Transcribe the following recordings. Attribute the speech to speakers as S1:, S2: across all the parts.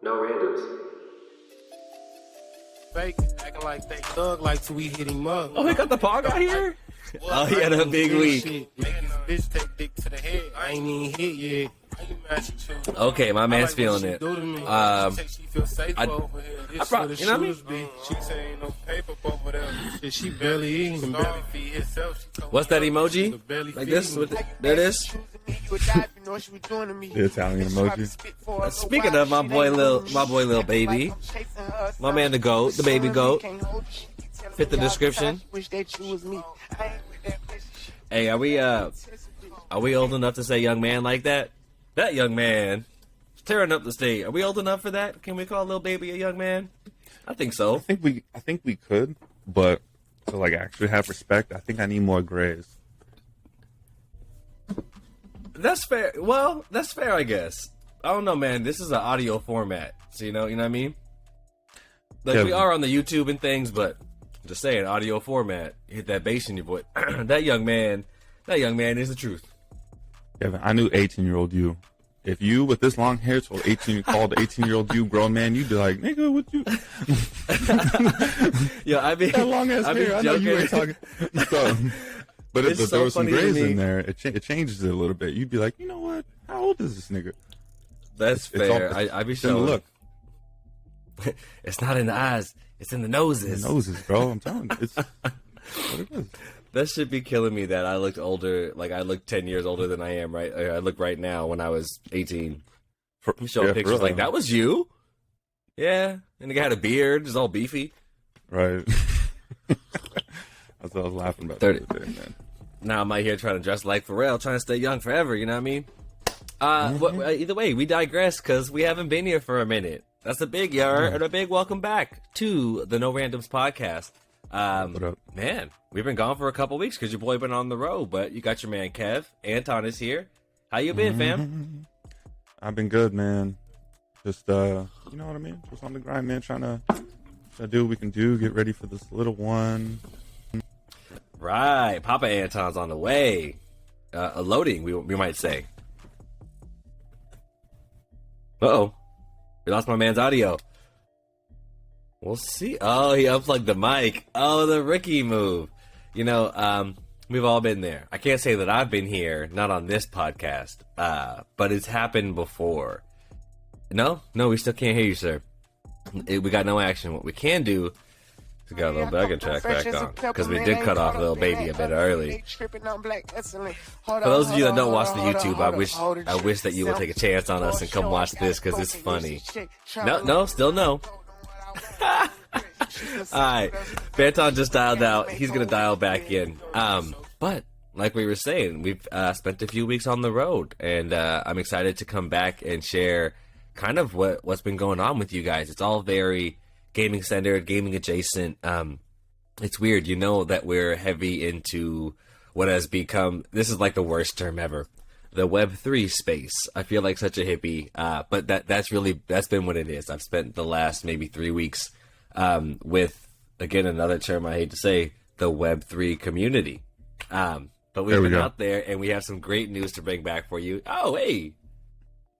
S1: No randoms.
S2: Fake, acting like they thug like till we hit him up.
S3: Oh, he got the pog out here? Oh, he had a big week.
S2: Making this bitch take dick to the head. I ain't even hit yet.
S3: Okay, my man's feeling it.
S2: You know what I mean? She say ain't no paper over there. She barely eating, can barely feed herself.
S3: What's that emoji? Like this? There it is.
S4: The Italian emoji.
S3: Speaking of my boy Lil Baby, my man the goat, the baby goat. Fit the description. Hey, are we old enough to say young man like that? That young man is tearing up the state. Are we old enough for that? Can we call Lil Baby a young man? I think so.
S4: I think we could, but to like actually have respect, I think I need more grays.
S3: That's fair. Well, that's fair, I guess. I don't know, man. This is an audio format, so you know what I mean. Like we are on the YouTube and things, but just saying, audio format. Hit that bass in your voice. That young man is the truth.
S4: Kevin, I knew 18-year-old you. If you with this long hair told 18-year-old you grown man, you'd be like, nigga, what you?
S3: Yeah, I mean,
S4: that long ass hair. I know you ain't talking. So, but if there was some grays in there, it changes it a little bit. You'd be like, you know what? How old is this nigga?
S3: That's fair. I'd be showing.
S4: Look,
S3: it's not in the eyes. It's in the noses.
S4: The noses, bro. I'm telling you, it's what it is.
S3: That should be killing me that I looked older, like I look 10 years older than I am, right? I look right now when I was 18. I'm showing pictures like, that was you? Yeah. And the guy had a beard, just all beefy.
S4: Right. That's what I was laughing about.
S3: 30. Man. Now I'm out here trying to dress like Pharrell, trying to stay young forever, you know what I mean? Either way, we digress because we haven't been here for a minute. That's a big and a big welcome back to the No Randoms podcast.
S4: What up?
S3: Man, we've been gone for a couple weeks because your boy been on the road, but you got your man Kev. Anton is here. How you been, fam?
S4: I've been good, man. Just you know what I mean? Just on the grind, man. Trying to do what we can do. Get ready for this little one.
S3: Right, Papa Anton's on the way. Loading, we might say. Uh-oh. We lost my man's audio. We'll see. Oh, he unplugged the mic. Oh, the rookie move. You know, we've all been there. I can't say that I've been here, not on this podcast, but it's happened before. No, we still can't hear you, sir. We got no action. What we can do is we got a little backing track back on, because we did cut off Lil Baby a bit early. For those of you that don't watch the YouTube, I wish that you would take a chance on us and come watch this, because it's funny. No, still no. Alright, Banton just dialed out. He's gonna dial back in. But like we were saying, we've spent a few weeks on the road, and I'm excited to come back and share kind of what's been going on with you guys. It's all very gaming centered, gaming adjacent. It's weird, you know, that we're heavy into what has become, this is like the worst term ever, the Web3 space. I feel like such a hippie, but that's been what it is. I've spent the last maybe 3 weeks with, again, another term I hate to say, the Web3 community. But we've been out there, and we have some great news to bring back for you. Oh, hey,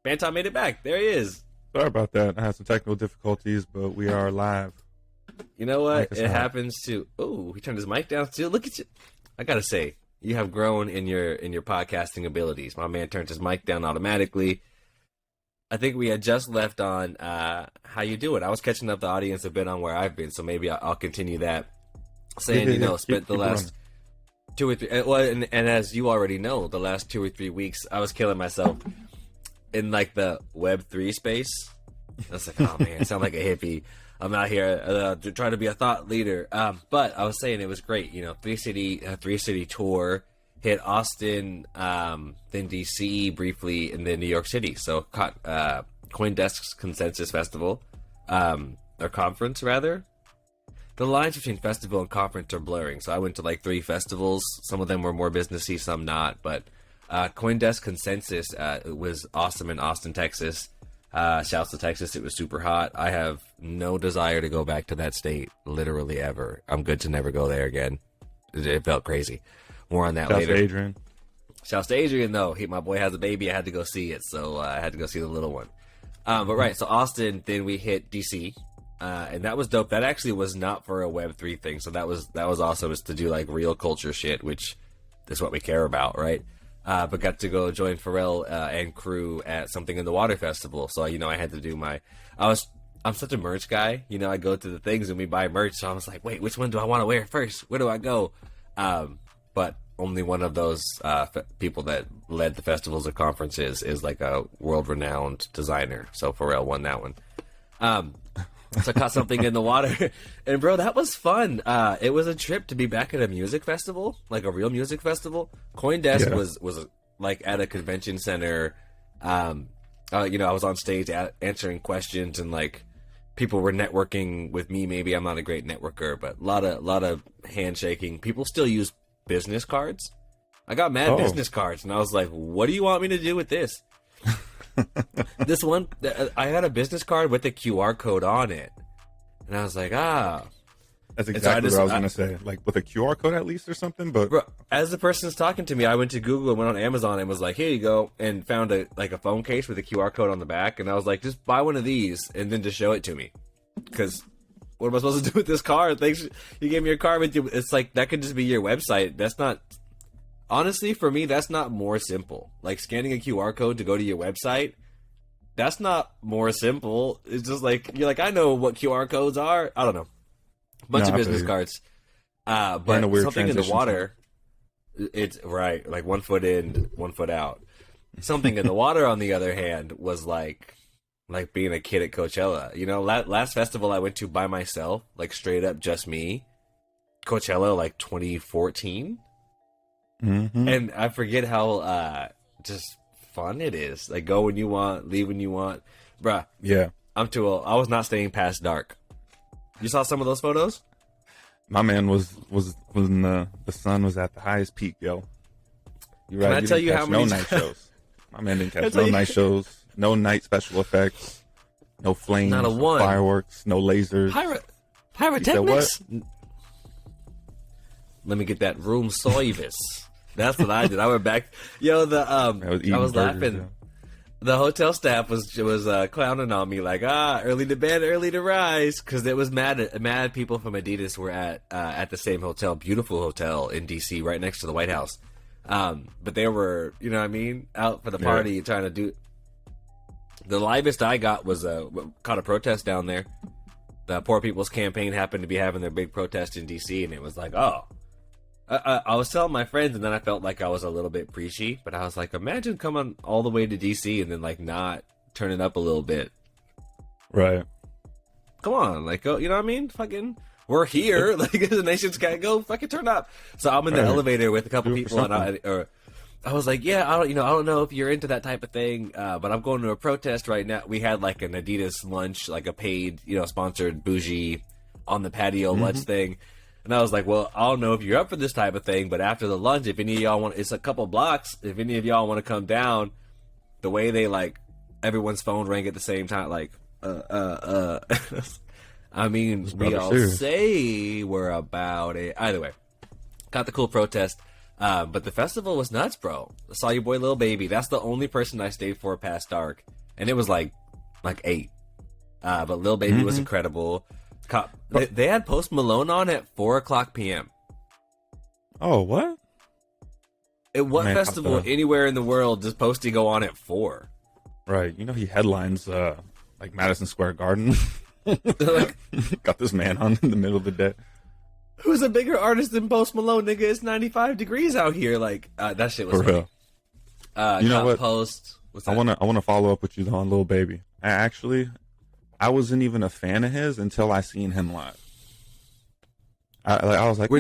S3: Banton made it back. There he is.
S4: Sorry about that. I had some technical difficulties, but we are live.
S3: You know what? It happens to. Oh, he turned his mic down too. Look at you. I gotta say, you have grown in your podcasting abilities. My man turned his mic down automatically. I think we had just left on how you doing. I was catching up the audience a bit on where I've been, so maybe I'll continue that. Saying, spent the last 2 or 3. Well, and as you already know, the last 2 or 3 weeks, I was killing myself in like the Web3 space. I was like, oh man, I sound like a hippie. I'm out here trying to be a thought leader. But I was saying it was great. You know, three city tour, hit Austin, then DC briefly, and then New York City. So CoinDesk's Consensus Festival, or conference rather. The lines between festival and conference are blurring. So I went to like 3 festivals. Some of them were more businessy, some not. But CoinDesk Consensus was awesome in Austin, Texas. Shouts to Texas. It was super hot. I have no desire to go back to that state literally ever. I'm good to never go there again. It felt crazy. More on that later.
S4: Shouts to Adrian.
S3: Shouts to Adrian, though. My boy has a baby. I had to go see it, so I had to go see the little one. But right, so Austin, then we hit DC, and that was dope. That actually was not for a Web3 thing, so that was awesome. Was to do like real culture shit, which is what we care about, right? But got to go join Pharrell and crew at Something in the Water Festival. So I had to do I'm such a merch guy. I go to the things and we buy merch. So I was like, wait, which one do I want to wear first? Where do I go? But only one of those people that led the festivals or conferences is like a world-renowned designer. So Pharrell won that one. So I caught Something in the Water. And bro, that was fun. It was a trip to be back at a music festival, like a real music festival. CoinDesk was like at a convention center. I was on stage answering questions and like people were networking with me. Maybe I'm not a great networker, but a lot of handshaking. People still use business cards. I got mad business cards, and I was like, "What do you want me to do with this?" This one, I had a business card with a QR code on it, and I was like,
S4: That's exactly what I was gonna say. Like with a QR code at least or something. But
S3: bro, as the person's talking to me, I went to Google and went on Amazon and was like, "Here you go," and found a phone case with a QR code on the back, and I was like, "Just buy one of these and then just show it to me," because what am I supposed to do with this card? Thanks, you gave me your card with you. It's like that could just be your website. That's not. Honestly, for me, that's not more simple. Like scanning a QR code to go to your website, that's not more simple. It's just like you're like, I know what QR codes are. I don't know. Bunch of business cards. But Something in the Water, it's right, like 1 foot in, 1 foot out. Something in the Water, on the other hand, was like being a kid at Coachella. Last festival I went to by myself, like straight up just me. Coachella, like 2014. Mm-hmm. And I forget how just fun it is. Like go when you want, leave when you want. Bruh.
S4: Yeah.
S3: I'm too old. I was not staying past dark. You saw some of those photos?
S4: My man was when the sun was at the highest peak, yo. You're right.
S3: Can I tell you how many
S4: night shows? My man didn't catch no night shows, no night special effects, no flames,
S3: not a one.
S4: Fireworks, no lasers.
S3: Pyrotechnics? Let me get that room service. That's what I did. I went back. Yo, I was laughing. Yeah. The hotel staff was clowning on me like, early to bed, early to rise, because there was mad people from Adidas were at the same hotel, beautiful hotel in DC, right next to the White House. But they were, out for the party, trying to do. The livest I got was caught a protest down there. The Poor People's Campaign happened to be having their big protest in DC, and it was like, I was telling my friends, and then I felt like I was a little bit preachy, but I was like, imagine coming all the way to DC and then like not turning up a little bit.
S4: Right.
S3: Come on, like, go, you know what I mean? Fucking, we're here. Like, the nation's gotta go fucking turn up. So I'm in the elevator with a couple people, and I was like, yeah, I don't know if you're into that type of thing, but I'm going to a protest right now. We had like an Adidas lunch, like a paid, sponsored bougie on the patio lunch thing. And I was like, well, I don't know if you're up for this type of thing, but after the lunch, if any of y'all want, it's a couple blocks. If any of y'all want to come down, the way they like, everyone's phone rang at the same time, like, I mean, we all say we're about it. Either way, got the cool protest. But the festival was nuts, bro. I saw your boy Lil Baby. That's the only person I stayed for past dark. And it was like 8. But Lil Baby was incredible. They had Post Malone on at 4:00 p.m.
S4: Oh, what?
S3: At what festival anywhere in the world does Posty go on at 4?
S4: Right. He headlines like Madison Square Garden. Got this man on in the middle of the day.
S3: Who's a bigger artist than Post Malone, nigga? It's 95 degrees out here. Like, that shit was
S4: for real. You know what?
S3: Post.
S4: I wanna follow up with you on Lil Baby. I wasn't even a fan of his until I seen him live. I was like,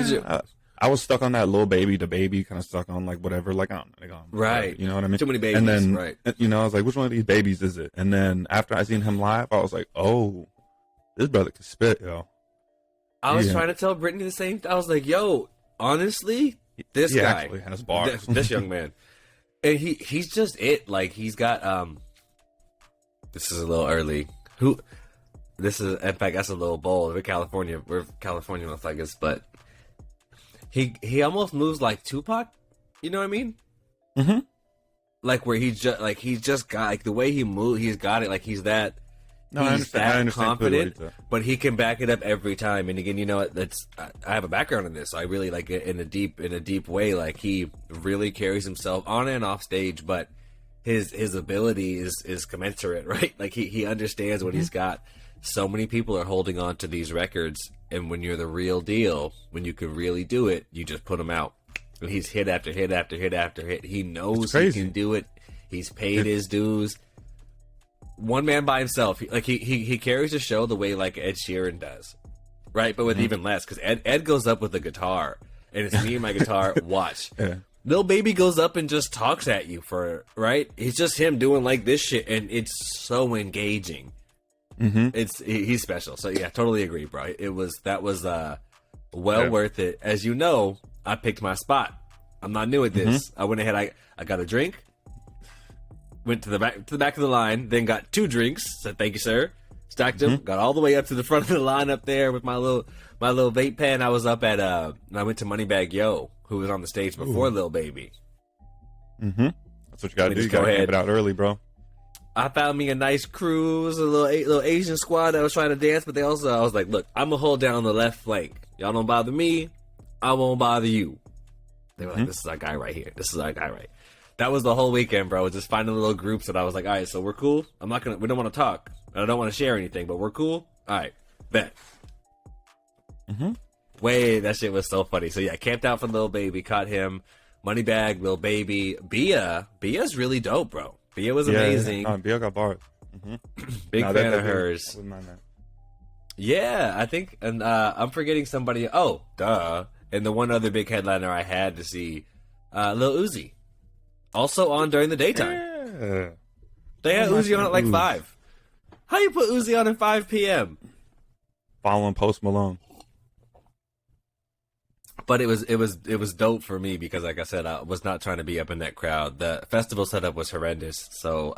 S4: I was stuck on that Lil Baby to Baby, kind of stuck on like whatever, like I don't know,
S3: right?
S4: You know what I mean?
S3: Too many babies,
S4: and then,
S3: right?
S4: I was like, which one of these babies is it? And then after I seen him live, I was like, oh, this brother can spit, yo.
S3: I was trying to tell Brittany the same. I was like, yo, honestly, this guy
S4: actually has bars.
S3: This young man, and he's just it. Like he's got This is a little early. This is, in fact, that's a little bold. We're California motherfuckers, but he almost moves like Tupac. You know what I mean?
S4: Mm-hmm.
S3: like where he's just got like the way he moves, he's got it, like he's that.
S4: No,
S3: he's
S4: I understand
S3: confident, but he can back it up every time. And again, you know, I have a background in this, so I really like it in a deep way. Like he really carries himself on and off stage, but his ability is commensurate, right? Like he understands what he's got. So many people are holding on to these records, and when you're the real deal, when you can really do it, you just put them out. And he's hit after hit after hit after hit. He knows he can do it. He's paid his dues. One man by himself, he carries the show the way like Ed Sheeran does, right? But with even less, because Ed goes up with a guitar, and it's me and my guitar. Watch, Lil Baby goes up and just talks at you right. It's just him doing like this shit, and it's so engaging. He's special. So yeah, totally agree, bro. That was worth it. As you know, I picked my spot. I'm not new at this. I went ahead. I got a drink. Went to the back of the line, then got 2 drinks. Said thank you, sir. Stacked them. Got all the way up to the front of the line up there with my little vape pen. I was up at I went to Moneybag Yo, who was on the stage before Lil Baby.
S4: That's what you gotta do. You gotta camp it out early, bro.
S3: I found me a nice crew. It was a little Asian squad that was trying to dance, but I was like, look, I'm gonna hold down the left flank. Y'all don't bother me. I won't bother you. They were like, this is our guy right here. This is our guy right. That was the whole weekend, bro. Just finding little groups that I was like, all right, so we're cool. We don't want to talk. I don't want to share anything, but we're cool. All right, bet. That shit was so funny. So yeah, camped out for Lil Baby, caught him. Moneybag, Lil Baby, Bia's really dope, bro. Bia was amazing.
S4: Bia got bars.
S3: Big fan of hers. Yeah, I think, and I'm forgetting somebody. Oh, duh. And the one other big headliner I had to see, Lil Uzi. Also on during the daytime. Yeah. They had Uzi on at like 5. How you put Uzi on at 5 p.m.?
S4: Following Post Malone.
S3: But it was dope for me because, like I said, I was not trying to be up in that crowd. The festival setup was horrendous, so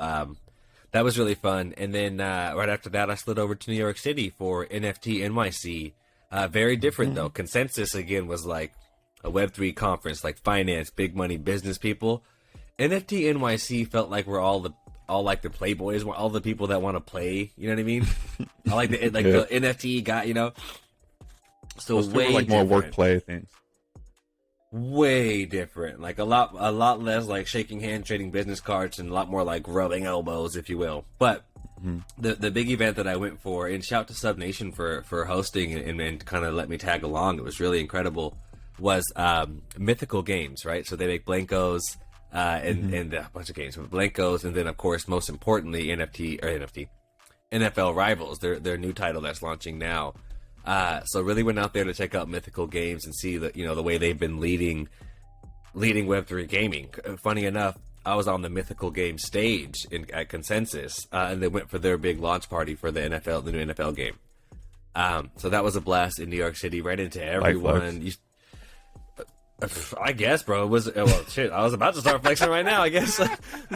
S3: that was really fun. And then right after that, I slid over to New York City for NFT NYC. Very different though. Consensus again was like a Web3 conference, like finance, big money, business people. NFT NYC felt like we're all like the playboys, all the people that want to play. You know what I mean? I like the NFT guy. You know, so way
S4: like more work play things.
S3: Way different, like a lot less like shaking hands, trading business cards, and a lot more like rubbing elbows, if you will. But the big event that I went for, and shout to Sub Nation for hosting and kind of let me tag along. It was really incredible. Was Mythical Games, right? So they make Blankos. And a bunch of games with Blankos, and then of course, most importantly, NFL Rivals, their new title that's launching now. So really went out there to check out Mythical Games and see the way they've been leading Web3 gaming. Funny enough, I was on the Mythical Games stage at Consensus, and they went for their big launch party for the new NFL game. So that was a blast in New York City. Ran into everyone. I guess, bro. It was shit. I was about to start flexing right now. I guess.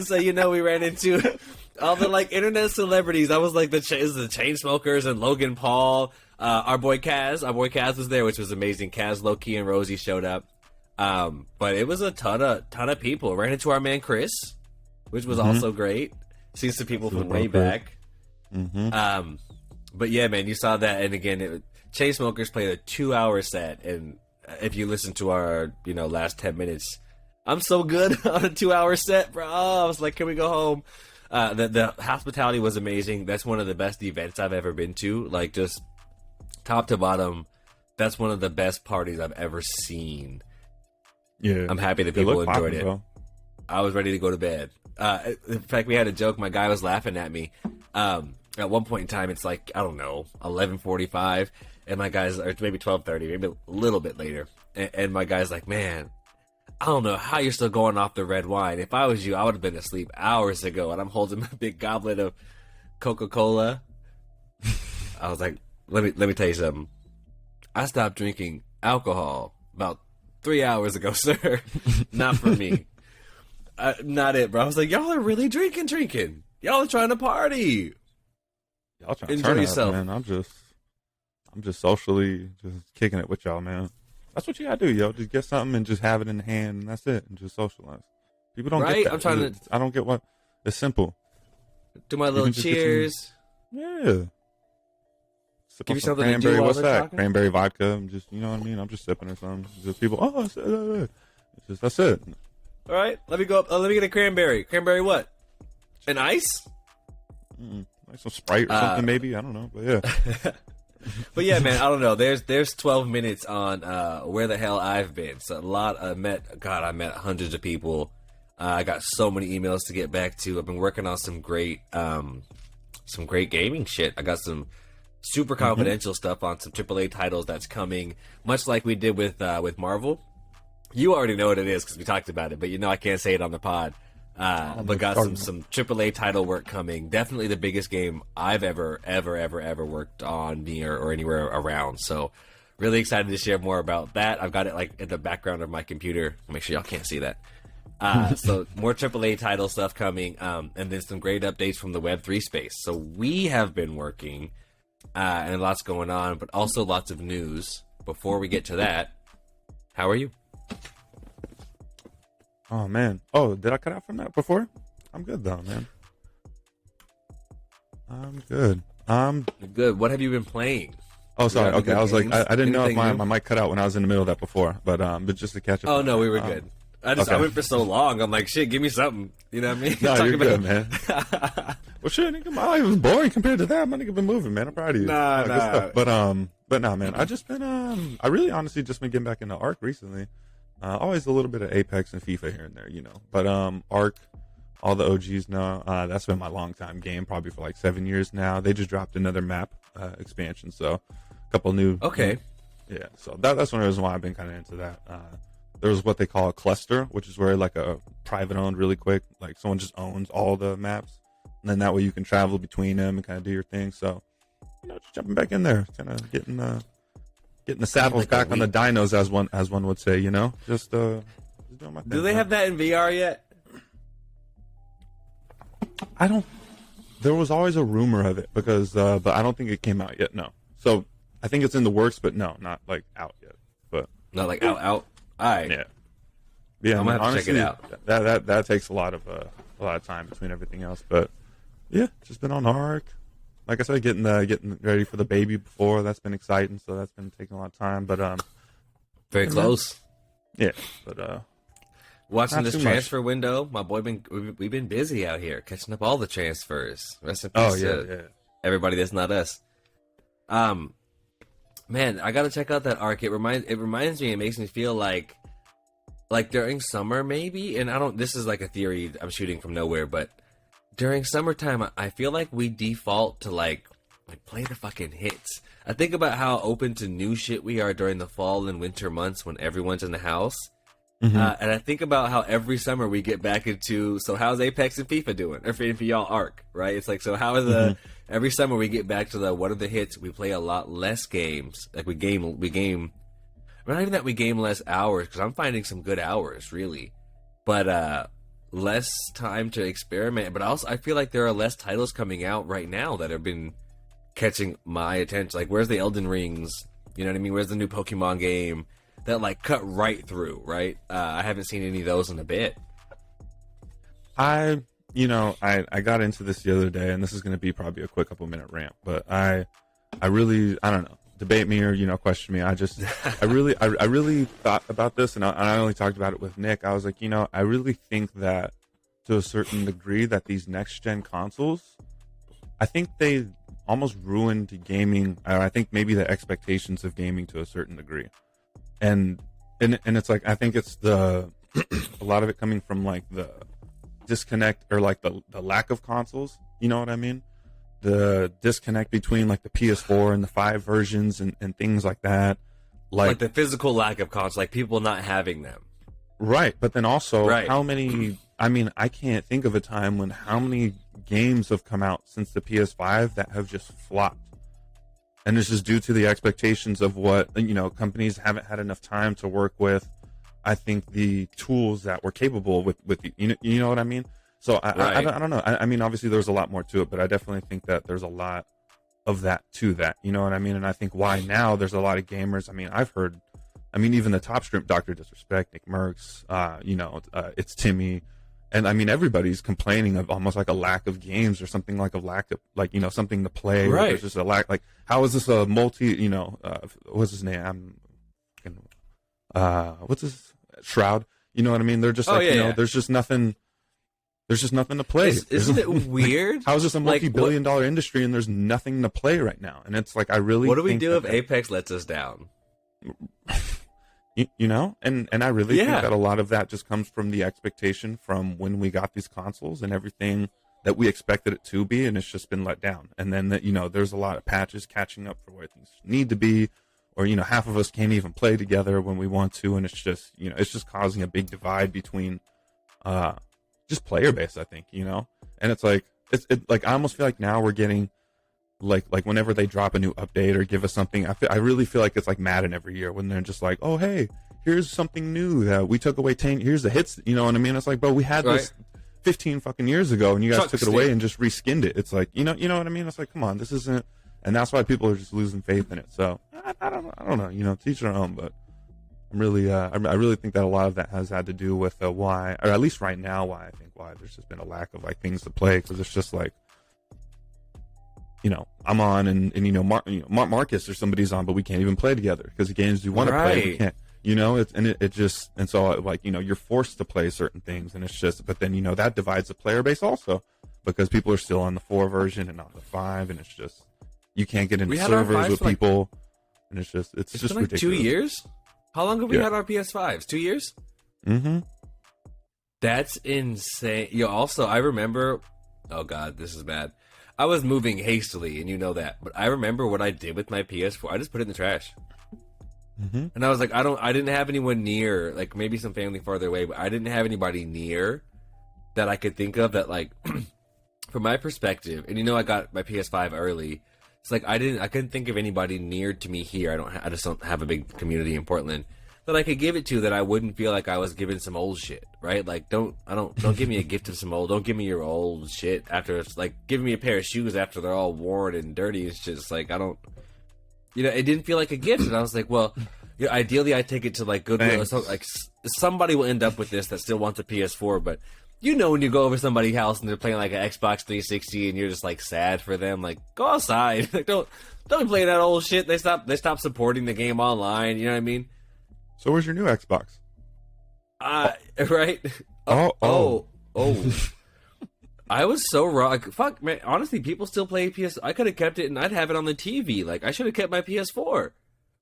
S3: So we ran into all the like internet celebrities. I was like the Chainsmokers and Logan Paul. Our boy Kaz was there, which was amazing. Kaz, Loki, and Rosie showed up. But it was a ton of people. Ran into our man Chris, which was also great. Seen some people from way back. But yeah, man, you saw that, and again, Chainsmokers played a 2-hour set, and if you listen to our, last 10 minutes, I'm so good on a 2-hour set, bro. I was like, can we go home? The hospitality was amazing. That's one of the best events I've ever been to. Like, just top to bottom, that's one of the best parties I've ever seen.
S4: Yeah.
S3: I'm happy that people enjoyed it.
S4: Bro.
S3: I was ready to go to bed. In fact, we had a joke. My guy was laughing at me. At one point in time, it's like, I don't know, 11:45. And my guy's, or maybe 12:30, maybe a little bit later. And my guy's like, man, I don't know how you're still going off the red wine. If I was you, I would have been asleep hours ago. And I'm holding a big goblet of Coca-Cola. I was like, let me tell you something. I stopped drinking alcohol about 3 hours ago, sir. Not for me. Not it, bro. I was like, y'all are really drinking. Y'all are trying to party.
S4: Y'all trying to
S3: enjoy
S4: turn
S3: yourself.
S4: Up, man. I'm just socially just kicking it with y'all, man. That's what you gotta do, yo. Just get something and just have it in the hand, and that's it. And just socialize. People don't
S3: right?
S4: get that.
S3: I'm trying to.
S4: I don't get what. It's simple.
S3: Do my little cheers.
S4: Yeah. Sip
S3: Give
S4: on
S3: you
S4: some
S3: something to do
S4: cranberry.
S3: while
S4: What's
S3: they're
S4: that?
S3: talking?
S4: Cranberry vodka. I'm just, you know what I mean. I'm just sipping or something. Just people. Oh, it's just that's it.
S3: All right, let me go up. Let me get a cranberry. Cranberry what? An ice?
S4: Like some Sprite or something, maybe. I don't know, but yeah.
S3: But yeah, man, I don't know. There's 12 minutes on where the hell I've been. So I met hundreds of people. I got so many emails to get back to. I've been working on some great gaming shit. I got some super confidential stuff on some AAA titles that's coming, much like we did with Marvel. You already know what it is because we talked about it, but I can't say it on the pod. But got some AAA title work coming. Definitely the biggest game I've ever worked on near or anywhere around. So really excited to share more about that. I've got it like in the background of my computer. Make sure y'all can't see that. So more AAA title stuff coming, and then some great updates from the Web3 space. So we have been working, and lots going on, but also lots of news. Before we get to that, how are you?
S4: Oh man. Oh, did I cut out from that before? I'm good though, man. I'm good.
S3: Good. What have you been playing?
S4: Oh, sorry. Okay, I was
S3: games?
S4: like, I didn't know if
S3: Anything
S4: my
S3: new?
S4: mic cut out when I was in the middle of that before, but just to catch up.
S3: Oh no, we were good. I
S4: okay.
S3: went for so long. I'm like, shit, give me something. You know what I mean?
S4: No, you're good, man. Well, shit, nigga, my life was boring compared to that. My nigga been moving, man. I'm proud of you.
S3: Nah.
S4: Good stuff. But nah, man. I just been I really honestly just been getting back into Ark recently. Always a little bit of Apex and FIFA here and there, But Ark, all the OGs know, that's been my long time game, probably for like 7 years now. They just dropped another map expansion, so a couple new.
S3: Okay.
S4: Yeah, so that's one reason why I've been kind of into that. There's what they call a cluster, which is where like a private owned really quick, like someone just owns all the maps, and then that way you can travel between them and kind of do your thing. So, just jumping back in there, kind of getting the saddles
S3: like
S4: back on the dinos, as one would say, just doing my thing.
S3: Do they have that in VR yet?
S4: I don't. There was always a rumor of it because, but I don't think it came out yet. No, so I think it's in the works, but no, not like out yet. But
S3: Not like out. All right.
S4: Yeah.
S3: I'm gonna have to check it out.
S4: That takes a lot of time between everything else. But yeah, just been on Ark. Like I said, getting ready for the baby before. That's been exciting. So that's been taking a lot of time. But
S3: Very close.
S4: Yeah, but
S3: Watching
S4: not
S3: this
S4: too
S3: transfer window, my boy we've been busy out here catching up all the transfers. Rest in peace to everybody that's not us. Man, I gotta check out that Ark. It reminds me. It makes me feel like during summer maybe. And this is like a theory I'm shooting from nowhere, but during summertime, I feel like we default to like play the fucking hits. I think about how open to new shit we are during the fall and winter months when everyone's in the house. And I think about how every summer we get back into, so how's Apex and FIFA doing? Or for y'all Ark, right? It's like, so how are every summer we get back to what are the hits? We play a lot less games. Like we game, not even that we game less hours, because I'm finding some good hours, really. But less time to experiment. But also, I feel like there are less titles coming out right now that have been catching my attention. Like, where's the Elden Rings? You know what I mean? Where's the new Pokemon game? That cut right through, right? I haven't seen any of those in a bit.
S4: I got into this the other day, and this is going to be probably a quick couple minute rant, but I don't know, debate me or question me. I really thought about this, and I only talked about it with Nick. I was like, I really think that to a certain degree that these next gen consoles, I think they almost ruined gaming. I think maybe the expectations of gaming to a certain degree. And it's like, I think it's a lot of it coming from like the disconnect or like the lack of consoles. You know what I mean? The disconnect between like the PS4 and the 5 versions and things like that. Like
S3: the physical lack of consoles, like people not having them.
S4: Right. But then also how many, I can't think of a time when how many games have come out since the PS5 that have just flopped. And this is due to the expectations of what, companies haven't had enough time to work with. I think the tools that were capable with you know what I mean? So I don't know. Obviously there's a lot more to it, but I definitely think that there's a lot of that to that. You know what I mean? And I think why now there's a lot of gamers. I've heard, even the top stream, Dr. Disrespect, Nick Merckx, it's Timmy, And I mean, everybody's complaining of almost like a lack of games or something, like a lack of, like, you know, something to play.
S3: Right.
S4: There's just a lack. Like, how is this a multi, you know, what's his name? What's his Shroud? You know what I mean? They're just there's just nothing. There's just nothing to play.
S3: Isn't it weird?
S4: How is this a multi-billion-dollar industry and there's nothing to play right now? And it's like, I really.
S3: What do we do if Apex lets us down?
S4: You know, and I really think that a lot of that just comes from the expectation from when we got these consoles and everything that we expected it to be, and it's just been let down. And then that, you know, there's a lot of patches catching up for where things need to be, or, you know, half of us can't even play together when we want to, and it's just, you know, it's just causing a big divide between just player base, I think, you know. And it's like like I almost feel like now we're getting like whenever they drop a new update or give us something, I really feel like it's like Madden every year when they're just like, oh, hey, here's something new that we took away 10, here's the hits, you know what I mean? It's like, bro, we had this 15 fucking years ago and you guys took it away and just reskinned it. It's like, you know what I mean? It's like, come on, this isn't, and that's why people are just losing faith in it. So I don't know, you know, to each their own, but I'm really, I really think that a lot of that has had to do with why, or at least right now, why there's just been a lack of like things to play, because it's just like, you know, I'm on and you know, Marcus or somebody's on, but we can't even play together because the games we want to play, we can't, you know, it just, and so like, you know, you're forced to play certain things, and it's just, but then, you know, that divides the player base also, because people are still on the 4 version and not the 5, and it's just, you can't get into servers with people, and it's just just
S3: been like
S4: ridiculous.
S3: 2 years? How long have we had our PS5s? 2 years?
S4: Mm-hmm.
S3: That's insane. Yo, also, I remember, oh God, this is bad. I was moving hastily, and you know that. But I remember what I did with my PS4. I just put it in the trash.
S4: Mm-hmm.
S3: And I was like, I didn't have anyone near, like maybe some family farther away, but I didn't have anybody near that I could think of that, like, from my perspective, and you know, I got my PS5 early. It's like I couldn't think of anybody near to me here. I just don't have a big community in Portland that I could give it to that I wouldn't feel like I was giving some old shit, right? Like don't give me a gift of some old. Don't give me your old shit after it's like giving me a pair of shoes after they're all worn and dirty. It's just like I don't, you know, it didn't feel like a gift, and I was like, well, you know, ideally I take it to like Goodwill or something. Like somebody will end up with this that still wants a PS4, but. You know, when you go over somebody's house and they're playing like an Xbox 360 and you're just like sad for them, like go outside. Like don't be playing that old shit. They stop supporting the game online. You know what I mean?
S4: So where's your new Xbox?
S3: Right? Oh. I was so wrong. Like, fuck, man. Honestly, people still play PS. I could have kept it and I'd have it on the TV. Like I should have kept my PS4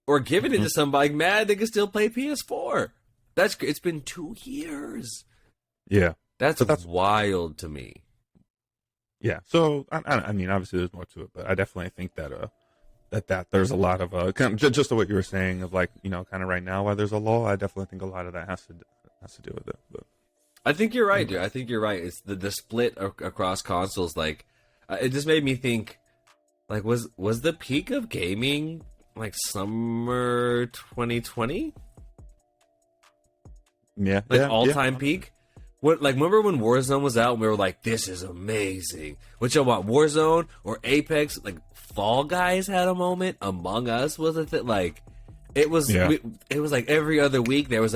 S3: or given it to somebody. Mad they can still play PS4. It's been 2 years.
S4: Yeah.
S3: That's wild to me.
S4: Yeah. So I mean, obviously there's more to it, but I definitely think that that there's a lot of kind of just what you were saying of like, you know, kind of right now why there's a lull. I definitely think a lot of that has to do with it. But
S3: I think you're right, dude. I think you're right. It's the split across consoles. Like it just made me think. Like was the peak of gaming like summer 2020?
S4: Yeah.
S3: Like all-time peak. What, like, remember when Warzone was out and we were like, this is amazing. What y'all want, Warzone or Apex? Like, Fall Guys had a moment. Among Us was a thing. Like, it was it was like every other week there was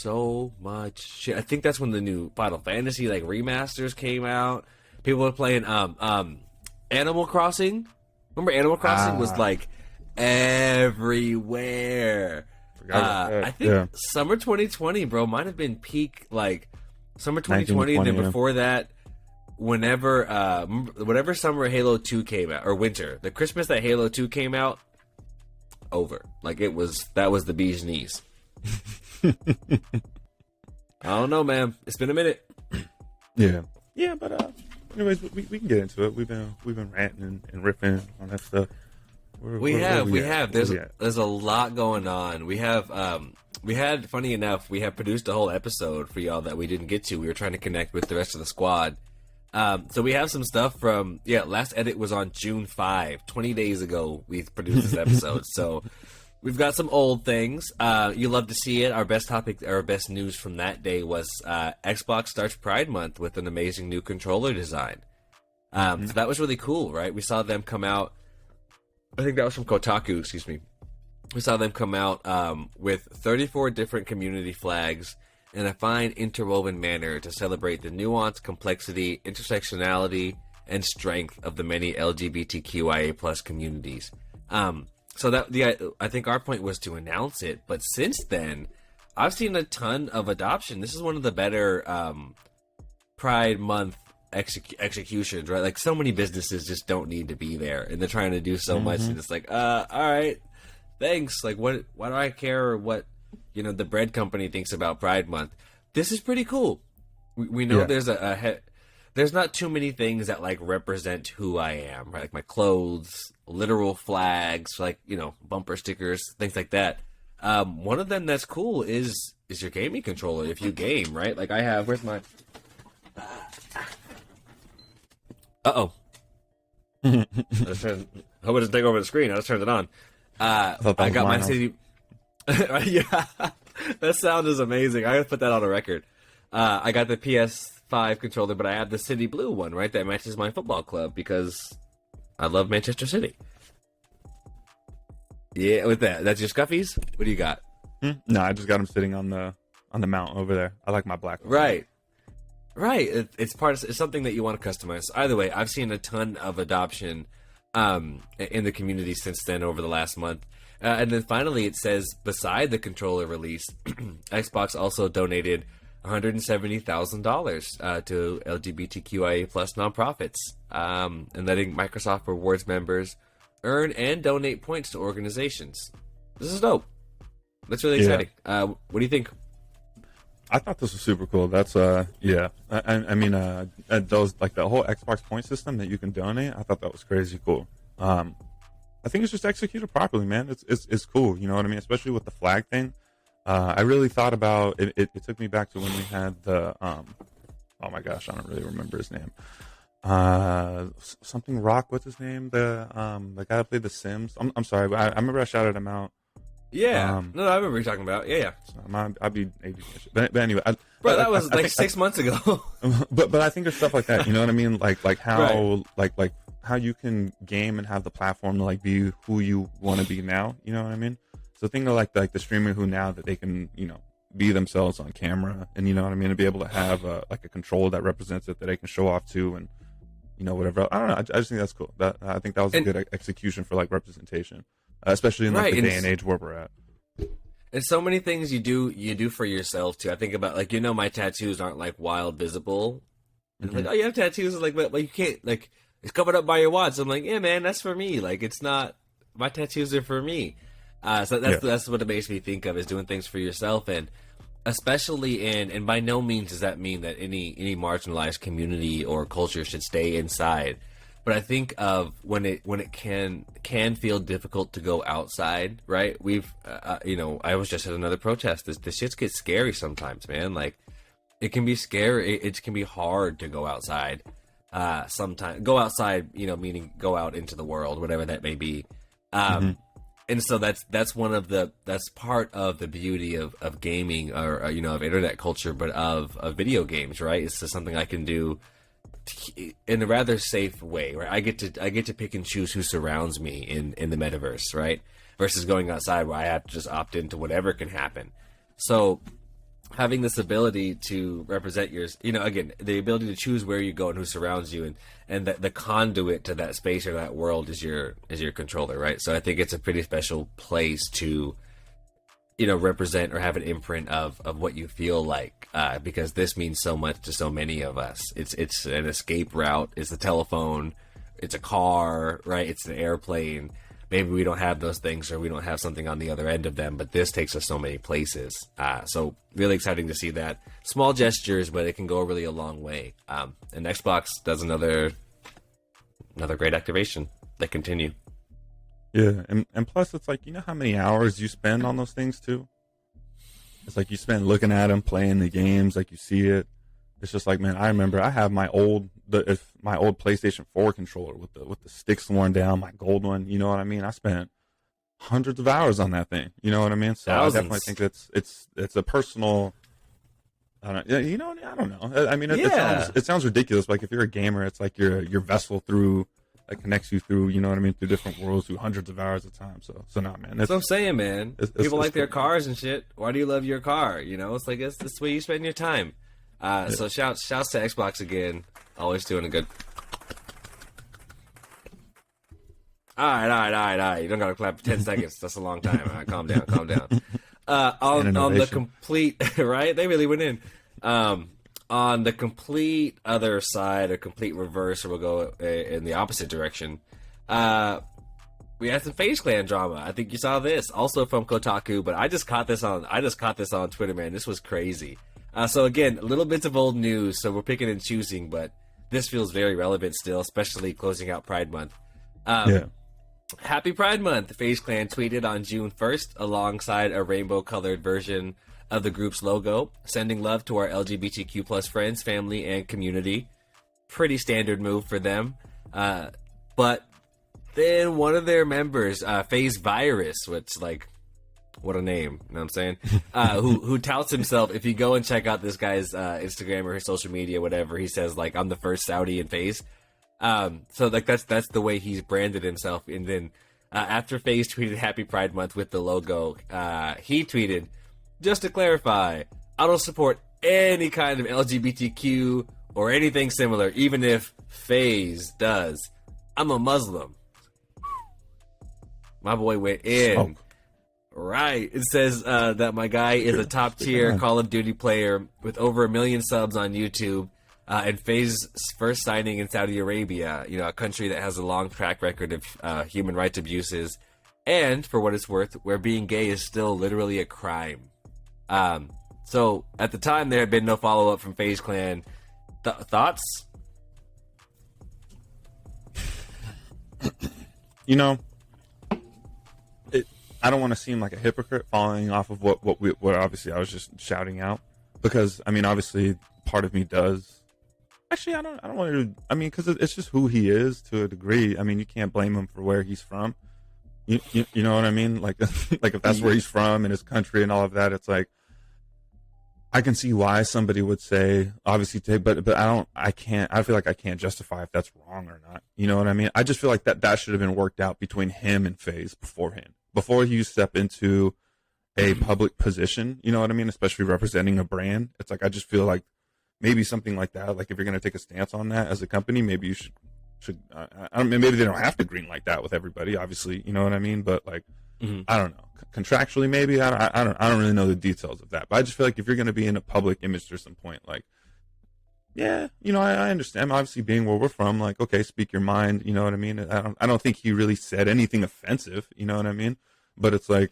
S3: so much shit. I think that's when the new Final Fantasy, like, remasters came out. People were playing Animal Crossing. Remember Animal Crossing was, like, everywhere. I think summer 2020, bro, might have been peak, like, summer 2020, and then before that, whatever summer Halo 2 came out, or winter, the Christmas that Halo 2 came out, over. Like, that was the bee's knees. I don't know, man. It's been a minute.
S4: Yeah, but anyways, we can get into it. We've been ranting and ripping on that stuff.
S3: We have. There's a lot going on. We have, funny enough, we have produced a whole episode for y'all that we didn't get to. We were trying to connect with the rest of the squad. So we have some stuff from, last edit was on June 5, 20 days ago we produced this episode. So we've got some old things. You love to see it. Our best topic, our best news from that day was Xbox starts Pride Month with an amazing new controller design. So that was really cool, right? We saw them come out. I think that was from Kotaku, excuse me. We saw them come out with 34 different community flags in a fine interwoven manner to celebrate the nuance, complexity, intersectionality, and strength of the many LGBTQIA plus communities. So I think our point was to announce it, but since then, I've seen a ton of adoption. This is one of the better Pride Month executions, right? Like, so many businesses just don't need to be there, and they're trying to do so much, and it's like, all right, thanks. Like, why do I care what, the bread company thinks about Pride Month? This is pretty cool. We know there's there's not too many things that like represent who I am, right? Like my clothes, literal flags, like, bumper stickers, things like that. One of them that's cool is your gaming controller. If you game, right? Like I have, where's my, hope it doesn't take over the screen. I just turned it on. I got my city. Yeah, that sound is amazing. I gotta put that on a record. I got the PS5 controller, but I have the City Blue one, right? That matches my football club because I love Manchester City. Yeah, with that's your Scuffies? What do you got?
S4: No, I just got them sitting on the mount over there. I like my black one.
S3: Right. It's something that you want to customize. Either way, I've seen a ton of adoption in the community since then over the last month. And then finally, it says, beside the controller release, Xbox also donated $170,000 to LGBTQIA plus nonprofits, and letting Microsoft Rewards members earn and donate points to organizations. This is dope. That's really exciting. What do you think?
S4: I thought this was super cool. That's I mean, those, like the whole Xbox point system that you can donate, I thought that was crazy cool. I think it's just executed properly, man. It's cool. You know what I mean? Especially with the flag thing. I really thought about it. It took me back to when we had the oh my gosh, I don't really remember his name. Something Rock. What's his name? The guy that played The Sims. I'm sorry, but I remember I shouted him out.
S3: Yeah, no, I remember what you're talking about. Yeah.
S4: So I'd be 80. But anyway,
S3: bro, that was like 6 months ago.
S4: but I think there's stuff like that. You know what I mean? Like how like how you can game and have the platform to like be who you want to be now. You know what I mean? So think of like the streamer who now that they can be themselves on camera, and you know what I mean, to be able to have a controller that represents it that they can show off to, and whatever. I don't know. I just think that's cool. I think that was a good execution for like representation, especially in like the day and age where we're at.
S3: And so many things you do for yourself too. I think about like my tattoos aren't like wild visible. And like, oh, you have tattoos, like, but you can't, like, it's covered up by your watch. I'm like, yeah, man, that's for me. Like, it's not, my tattoos are for me. So that's what it makes me think of, is doing things for yourself, and especially and by no means does that mean that any marginalized community or culture should stay inside. But I think of when it can feel difficult to go outside, right? I was just at another protest. This shit gets scary sometimes, man. Like, it can be scary. It can be hard to go outside. Sometimes go outside, meaning go out into the world, whatever that may be. And so that's part of the beauty of gaming, or of internet culture, but of video games, right? It's just something I can do in a rather safe way, right? I get to pick and choose who surrounds me in the metaverse, right? Versus going outside where I have to just opt into whatever can happen. So having this ability to represent yours, again, the ability to choose where you go and who surrounds you, and the conduit to that space or that world is your controller, right? So I think it's a pretty special place to represent or have an imprint of what you feel like, because this means so much to so many of us. It's an escape route, it's a telephone, it's a car, right? It's an airplane. Maybe we don't have those things, or we don't have something on the other end of them, but this takes us so many places. So really exciting to see that. Small gestures, but it can go really a long way. And Xbox does another great activation. They continue.
S4: Yeah, and plus it's like, how many hours you spend on those things too? It's like you spend looking at them, playing the games, like you see it. It's just like, man, I remember I have my old PlayStation 4 controller with the sticks worn down, my gold one. You know what I mean? I spent hundreds of hours on that thing. You know what I mean? So thousands. I definitely think it's a personal. I don't know. I mean, it sounds ridiculous. Like if you're a gamer, it's like your vessel through that connects you through, you know what I mean, through different worlds, through hundreds of hours of time. So nah, man.
S3: That's what I'm saying, man. People like their cars and shit. Why do you love your car? You know, it's like it's the way you spend your time. So shouts to Xbox again. Always doing a good. All right. You don't gotta clap for 10 seconds. That's a long time. All right, calm down. On the complete right, they really went in. On the complete other side, or complete reverse, or we'll go in the opposite direction. We had some FaZe Clan drama. I think you saw this, also from Kotaku, but I just caught this on Twitter, man. This was crazy. So again, little bits of old news, so we're picking and choosing, but this feels very relevant still, especially closing out Pride Month. Happy Pride Month! FaZe Clan tweeted on June 1st alongside a rainbow-colored version of the group's logo, sending love to our LGBTQ plus friends, family, and community. Pretty standard move for them. But then one of their members, FaZe Virus, which, like, what a name, you know what I'm saying? Who touts himself, if you go and check out this guy's Instagram or his social media, whatever, he says, like, I'm the first Saudi in FaZe. So like that's the way he's branded himself. And then after FaZe tweeted Happy Pride Month with the logo, he tweeted, just to clarify, I don't support any kind of LGBTQ or anything similar, even if FaZe does. I'm a Muslim. My boy went in.
S4: Smoke.
S3: Right. It says that my guy is a top tier Call of Duty player with over 1 million subs on YouTube. And FaZe's first signing in Saudi Arabia, you know, a country that has a long track record of human rights abuses, and for what it's worth, where being gay is still literally a crime. So at the time, there had been no follow up from FaZe Clan. Thoughts?
S4: You know, I don't want to seem like a hypocrite following off of what obviously I was just shouting out, because I mean, obviously, part of me does. Actually, I don't want to. I mean, because it's just who he is to a degree. I mean, you can't blame him for where he's from. You know what I mean? Like, like if that's where he's from and his country and all of that, it's like I can see why somebody would say, obviously, but I feel like I can't justify if that's wrong or not. You know what I mean? I just feel like that should have been worked out between him and FaZe beforehand, before you step into a public position. You know what I mean? Especially representing a brand. It's like I just feel like. Maybe something like that. Like if you're going to take a stance on that as a company, maybe you should. I don't. Maybe they don't have to green like that with everybody. Obviously, you know what I mean. But like, I don't know. Contractually, maybe I don't really know the details of that. But I just feel like if you're going to be in a public image to some point, like, yeah, you know, I understand. Obviously, being where we're from, like, okay, speak your mind. You know what I mean. I don't think he really said anything offensive. You know what I mean. But it's like.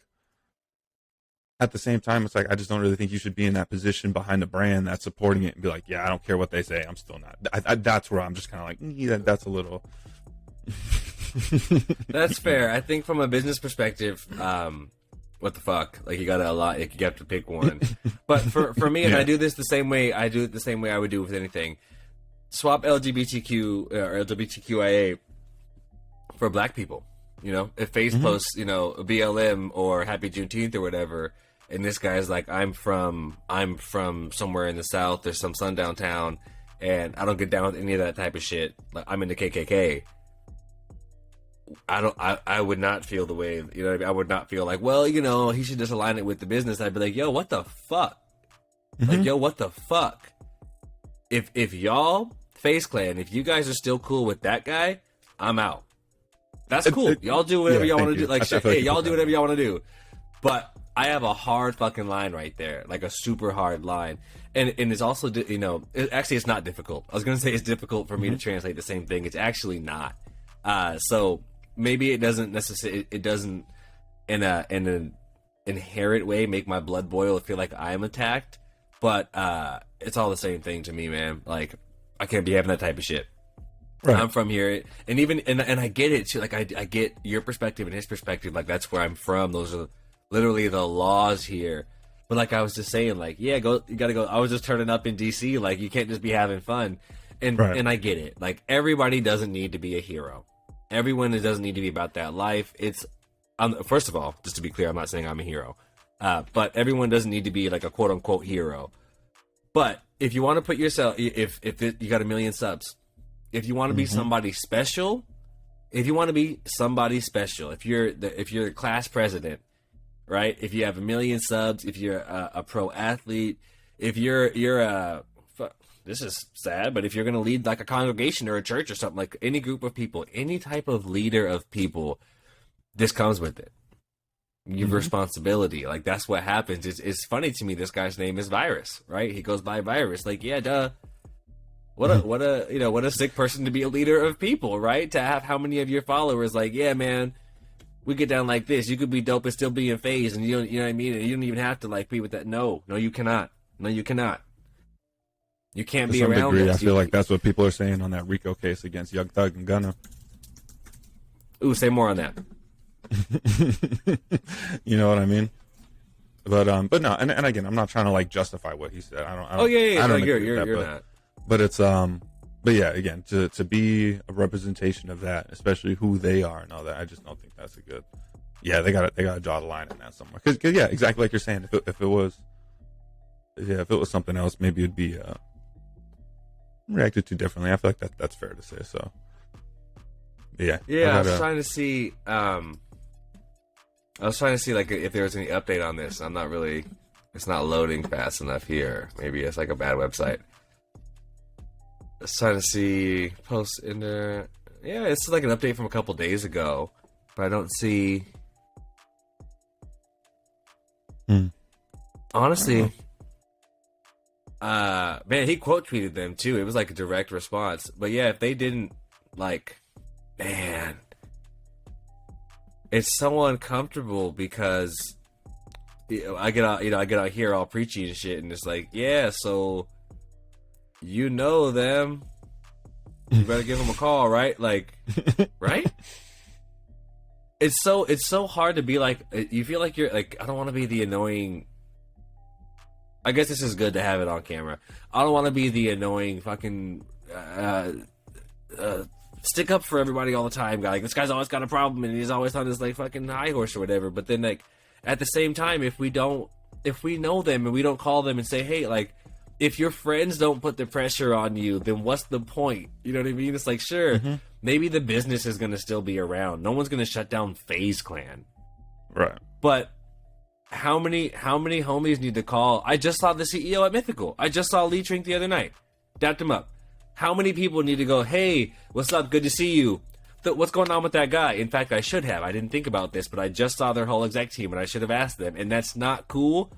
S4: At the same time, it's like I just don't really think you should be in that position behind the brand that's supporting it and be like, yeah, I don't care what they say, I'm still not. That's where I'm just kind of like, yeah, that's a little.
S3: That's fair. I think from a business perspective, what the fuck? Like you gotta like you have to pick one. But for me, and I do this the same way. I do it the same way I would do with anything. Swap LGBTQ or LGBTQIA for Black people. You know, if FaZe posts, you know, BLM or Happy Juneteenth or whatever. And this guy's like, I'm from somewhere in the South or some sundown town, and I don't get down with any of that type of shit. Like I'm in the KKK. I would not feel the way, you know what I mean? I would not feel like, well, you know, he should just align it with the business. I'd be like, yo, what the fuck? Like, yo, what the fuck? If y'all, FaZe Clan, if you guys are still cool with that guy, I'm out. That's cool. Y'all do whatever y'all want to do. Like, shit, hey, y'all do whatever y'all want to do. But I have a hard fucking line right there, like a super hard line, and it's also, you know, it's not difficult. I was gonna say it's difficult for me to translate the same thing. It's actually not. So maybe it doesn't in an inherent way make my blood boil or feel like I'm attacked, but it's all the same thing to me, man. Like I can't be having that type of shit. Right. I'm from here, and even and I get it too. Like I get your perspective and his perspective. Like that's where I'm from. Those are literally the laws here. But like I was just saying, like, yeah, you gotta go. I was just turning up in DC. Like you can't just be having fun. And and I get it. Like everybody doesn't need to be a hero. Everyone doesn't need to be about that life. First of all, just to be clear, I'm not saying I'm a hero. But everyone doesn't need to be like a quote unquote hero. But if you want to put yourself, if you got 1 million subs, if you want to be somebody special, if you want to be somebody special, if you're the class president, right? If you have 1 million subs, if you're a pro athlete, if you're a this is sad, but if you're going to lead like a congregation or a church or something, like any group of people, any type of leader of people, this comes with it. Your responsibility. Like, that's what happens. It's funny to me, this guy's name is Virus, right? He goes by Virus. Like, yeah, duh. What a sick person to be a leader of people, right? To have how many of your followers like, yeah, man, we get down like this. You could be dope and still be in FaZe, and you know what I mean? And you don't even have to like be with that. No, you cannot. No, you cannot. You can't be around
S4: degree,
S3: this.
S4: I feel like that's what people are saying on that RICO case against Young Thug and Gunna.
S3: Ooh, say more on that.
S4: You know what I mean? But no, and again, I'm not trying to like justify what he said. I don't.
S3: Oh yeah.
S4: I don't
S3: You're not.
S4: But it's but yeah, again, to be a representation of that, especially who they are and all that, I just don't think that's a good. Yeah, they got to draw the line in that somewhere. Because yeah, exactly like you're saying. If it was something else, maybe it'd be reacted to differently. I feel like that's fair to say. So yeah.
S3: I was trying to see. I was trying to see like if there was any update on this. I'm not really. It's not loading fast enough here. Maybe it's like a bad website. I was trying to see posts in there. Yeah, it's like an update from a couple days ago, but I don't see. Honestly, man, he quote tweeted them too. It was like a direct response. But yeah, if they didn't like, man, it's so uncomfortable because I get out here all preachy and shit, and it's like, yeah, so you know them, you better give them a call, right? Like, right? It's so hard to be like, you feel like you're like, I don't want to be the annoying. I guess this is good to have it on camera. I don't want to be the annoying fucking stick up for everybody all the time guy. Like, this guy's always got a problem and he's always on his like fucking high horse or whatever. But then like at the same time, if we know them and we don't call them and say, hey, like, if your friends don't put the pressure on you, then what's the point? You know what I mean? It's like, sure, maybe the business is going to still be around. No one's going to shut down FaZe Clan.
S4: Right.
S3: But how many homies need to call? I just saw the CEO at Mythical. I just saw Lee Trink the other night. Dapped him up. How many people need to go, hey, what's up? Good to see you. What's going on with that guy? In fact, I should have. I didn't think about this, but I just saw their whole exec team, and I should have asked them. And that's not cool.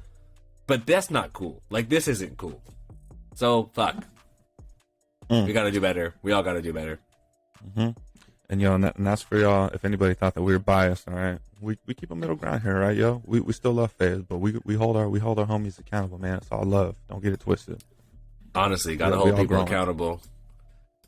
S3: But that's not cool. Like, this isn't cool. So, fuck. We gotta do better. We all gotta do better.
S4: And yo, and that's for y'all. If anybody thought that we were biased, all right, we keep a middle ground here, right, yo? We still love FaZe, but we hold our homies accountable, man. It's all love. Don't get it twisted.
S3: Honestly, gotta hold people accountable.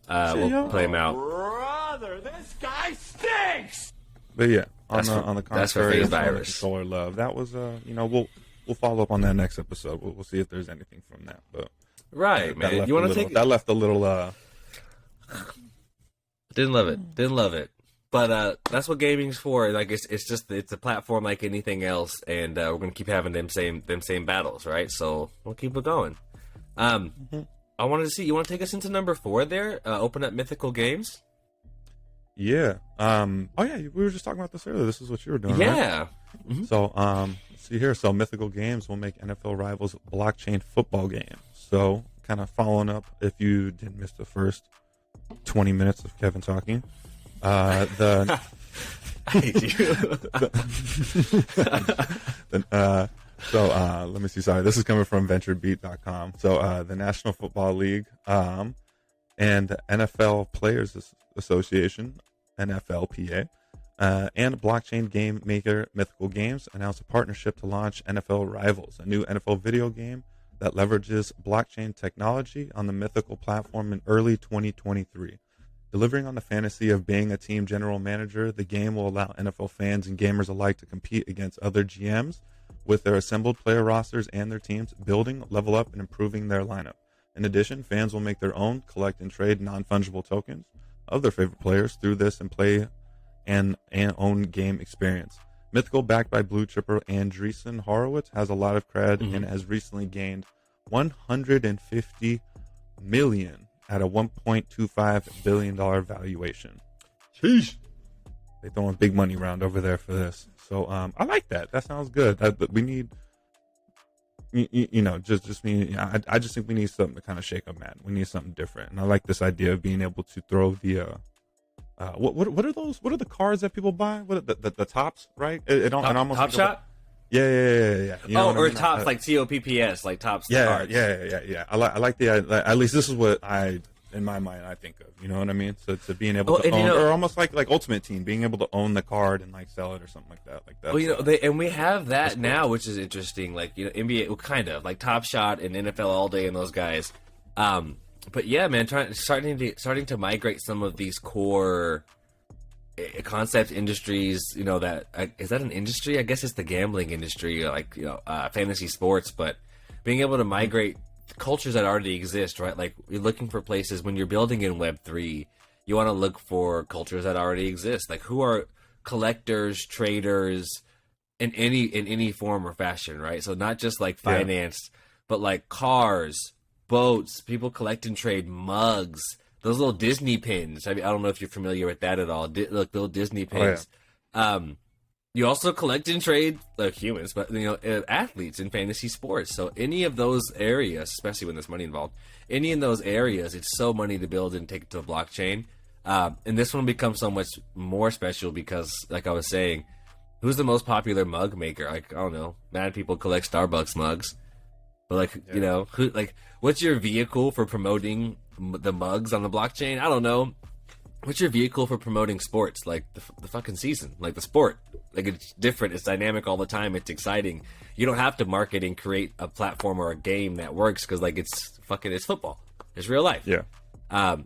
S3: We'll play them out.
S2: Brother, this guy stinks.
S4: But yeah, on the contrary,
S3: FaZe Virus.
S4: Solar love. That was we'll follow up on that next episode. We'll see if there's anything from that. But
S3: right, man, you want to take
S4: that left a little.
S3: Didn't love it. But that's what gaming's for. Like it's a platform like anything else, and we're gonna keep having them same battles, right? So we'll keep it going. I wanted to see. You want to take us into number 4 there? Open up Mythical Games.
S4: Yeah. Oh yeah, we were just talking about this earlier. This is what you were doing.
S3: Yeah.
S4: Right? So see here. So Mythical Games will make NFL Rivals blockchain football game. So kind of following up, if you didn't miss the first 20 minutes of Kevin talking, I hate you. So let me see. Sorry, this is coming from VentureBeat.com. So the National Football League and the NFL Players Association, NFLPA, and blockchain game maker Mythical Games announced a partnership to launch NFL Rivals, a new NFL video game that leverages blockchain technology on the Mythical platform in early 2023. Delivering on the fantasy of being a team general manager, the game will allow NFL fans and gamers alike to compete against other GMs with their assembled player rosters and their teams, building, level up, and improving their lineup. In addition, fans will make their own, collect and trade non-fungible tokens of their favorite players through this and play an own game experience. Mythical, backed by blue chipper Andreessen Horowitz, has a lot of cred and has recently gained $150 million at a $1.25 billion valuation.
S3: Sheesh.
S4: They throwing big money around over there for this. So I like that. That sounds good. We need, just me. I just think we need something to kind of shake up Madden. We need something different. And I like this idea of being able to throw the what are those? What are the cards that people buy? What are the tops, right? It almost
S3: Top Shot.
S4: Yeah. You know
S3: or tops like TOPPS, like tops. Cards.
S4: Yeah. I like the at least this is what in my mind I think of. You know what I mean? So to being able to own, or almost like Ultimate Team, being able to own the card and like sell it or something like that. Like that.
S3: Well, and we have that now, which is interesting. Like NBA, well, kind of like Top Shot and NFL All Day and those guys. But yeah, man, starting to migrate some of these core concept industries. Is that an industry? I guess it's the gambling industry, like fantasy sports. But being able to migrate cultures that already exist, right? Like you're looking for places when you're building in Web3, you want to look for cultures that already exist. Like who are collectors, traders in any form or fashion, right? So not just like finance, but like cars, boats, people collect and trade mugs, those little Disney pins. I don't know if you're familiar with that at all. Look, little Disney pins. Oh, yeah. You also collect and trade humans, but athletes in fantasy sports. So any of those areas, especially when there's money involved, any in those areas, it's so money to build and take it to the blockchain. And this one becomes so much more special because, like I was saying, who's the most popular mug maker? Like, I don't know. Mad people collect Starbucks mugs. But what's your vehicle for promoting the mugs on the blockchain? I don't know. What's your vehicle for promoting sports? Like the fucking season, like the sport. Like it's different. It's dynamic all the time. It's exciting. You don't have to market and create a platform or a game that works because it's football. It's real life.
S4: Yeah.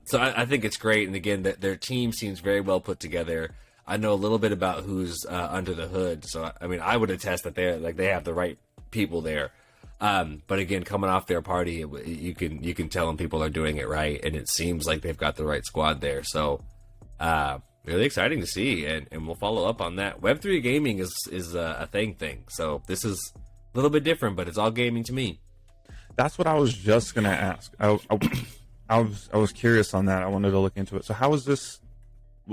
S3: So I think it's great. And again, their team seems very well put together. I know a little bit about who's under the hood. So I would attest that they have the right people there. But again, coming off their party, you can tell when people are doing it right, and it seems like they've got the right squad there. So, really exciting to see, and we'll follow up on that. Web3 gaming is a thing. So this is a little bit different, but it's all gaming to me.
S4: That's what I was just gonna ask. I was curious on that. I wanted to look into it. So how is this?